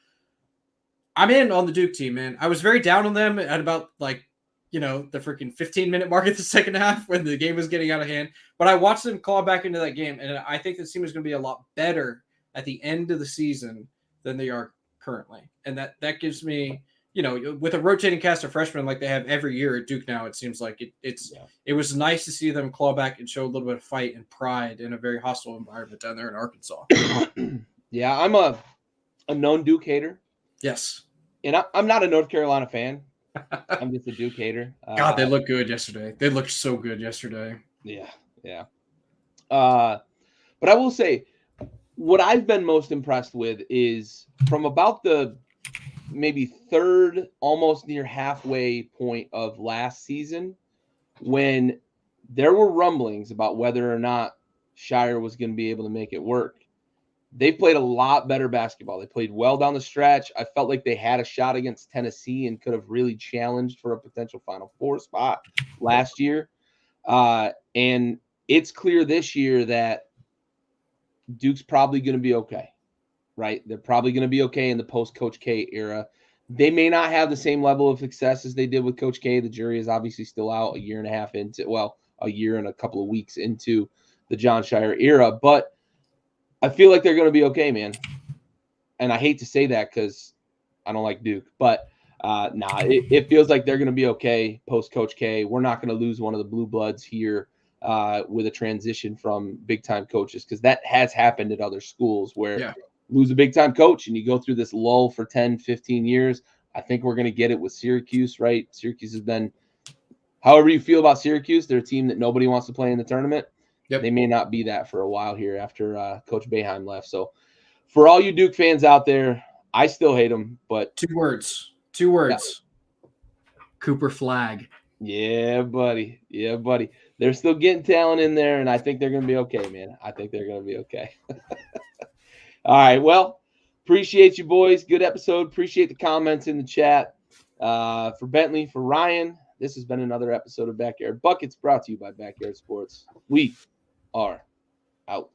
I'm in on the Duke team, man. I was very down on them at about the freaking 15-minute mark at the second half when the game was getting out of hand. But I watched them claw back into that game, and I think this team is going to be a lot better at the end of the season than they are currently. And that gives me, with a rotating cast of freshmen like they have every year at Duke now, it seems like it was nice to see them claw back and show a little bit of fight and pride in a very hostile environment down there in Arkansas. Yeah, I'm a known Duke hater. Yes. And I'm not a North Carolina fan. I'm just a Duke hater. God, they looked good yesterday. They looked so good yesterday. Yeah. But I will say, what I've been most impressed with is from about the maybe third, almost near halfway point of last season, when there were rumblings about whether or not Shire was going to be able to make it work. They played a lot better basketball. They played well down the stretch. I felt like they had a shot against Tennessee and could have really challenged for a potential Final Four spot last year. And it's clear this year that Duke's probably going to be okay, right? They're probably going to be okay in the post-Coach K era. They may not have the same level of success as they did with Coach K. The jury is obviously still out a year and a couple of weeks into the Jon Scheyer era. But I feel like they're going to be okay, man. And I hate to say that because I don't like Duke. But it feels like they're going to be okay post-Coach K. We're not going to lose one of the blue bloods here with a transition from big-time coaches, because that has happened at other schools where you lose a big-time coach and you go through this lull for 10, 15 years. I think we're going to get it with Syracuse, right? Syracuse has been – however you feel about Syracuse, they're a team that nobody wants to play in the tournament. Yep. They may not be that for a while here after Coach Boeheim left. So for all you Duke fans out there, I still hate them, but – Two words. Yeah. Cooper Flag. Yeah, buddy. They're still getting talent in there, and I think they're going to be okay, man. I think they're going to be okay. All right, well, appreciate you, boys. Good episode. Appreciate the comments in the chat. For Bentley, for Ryan, this has been another episode of Backyard Buckets, brought to you by Backyard Sports. We are out.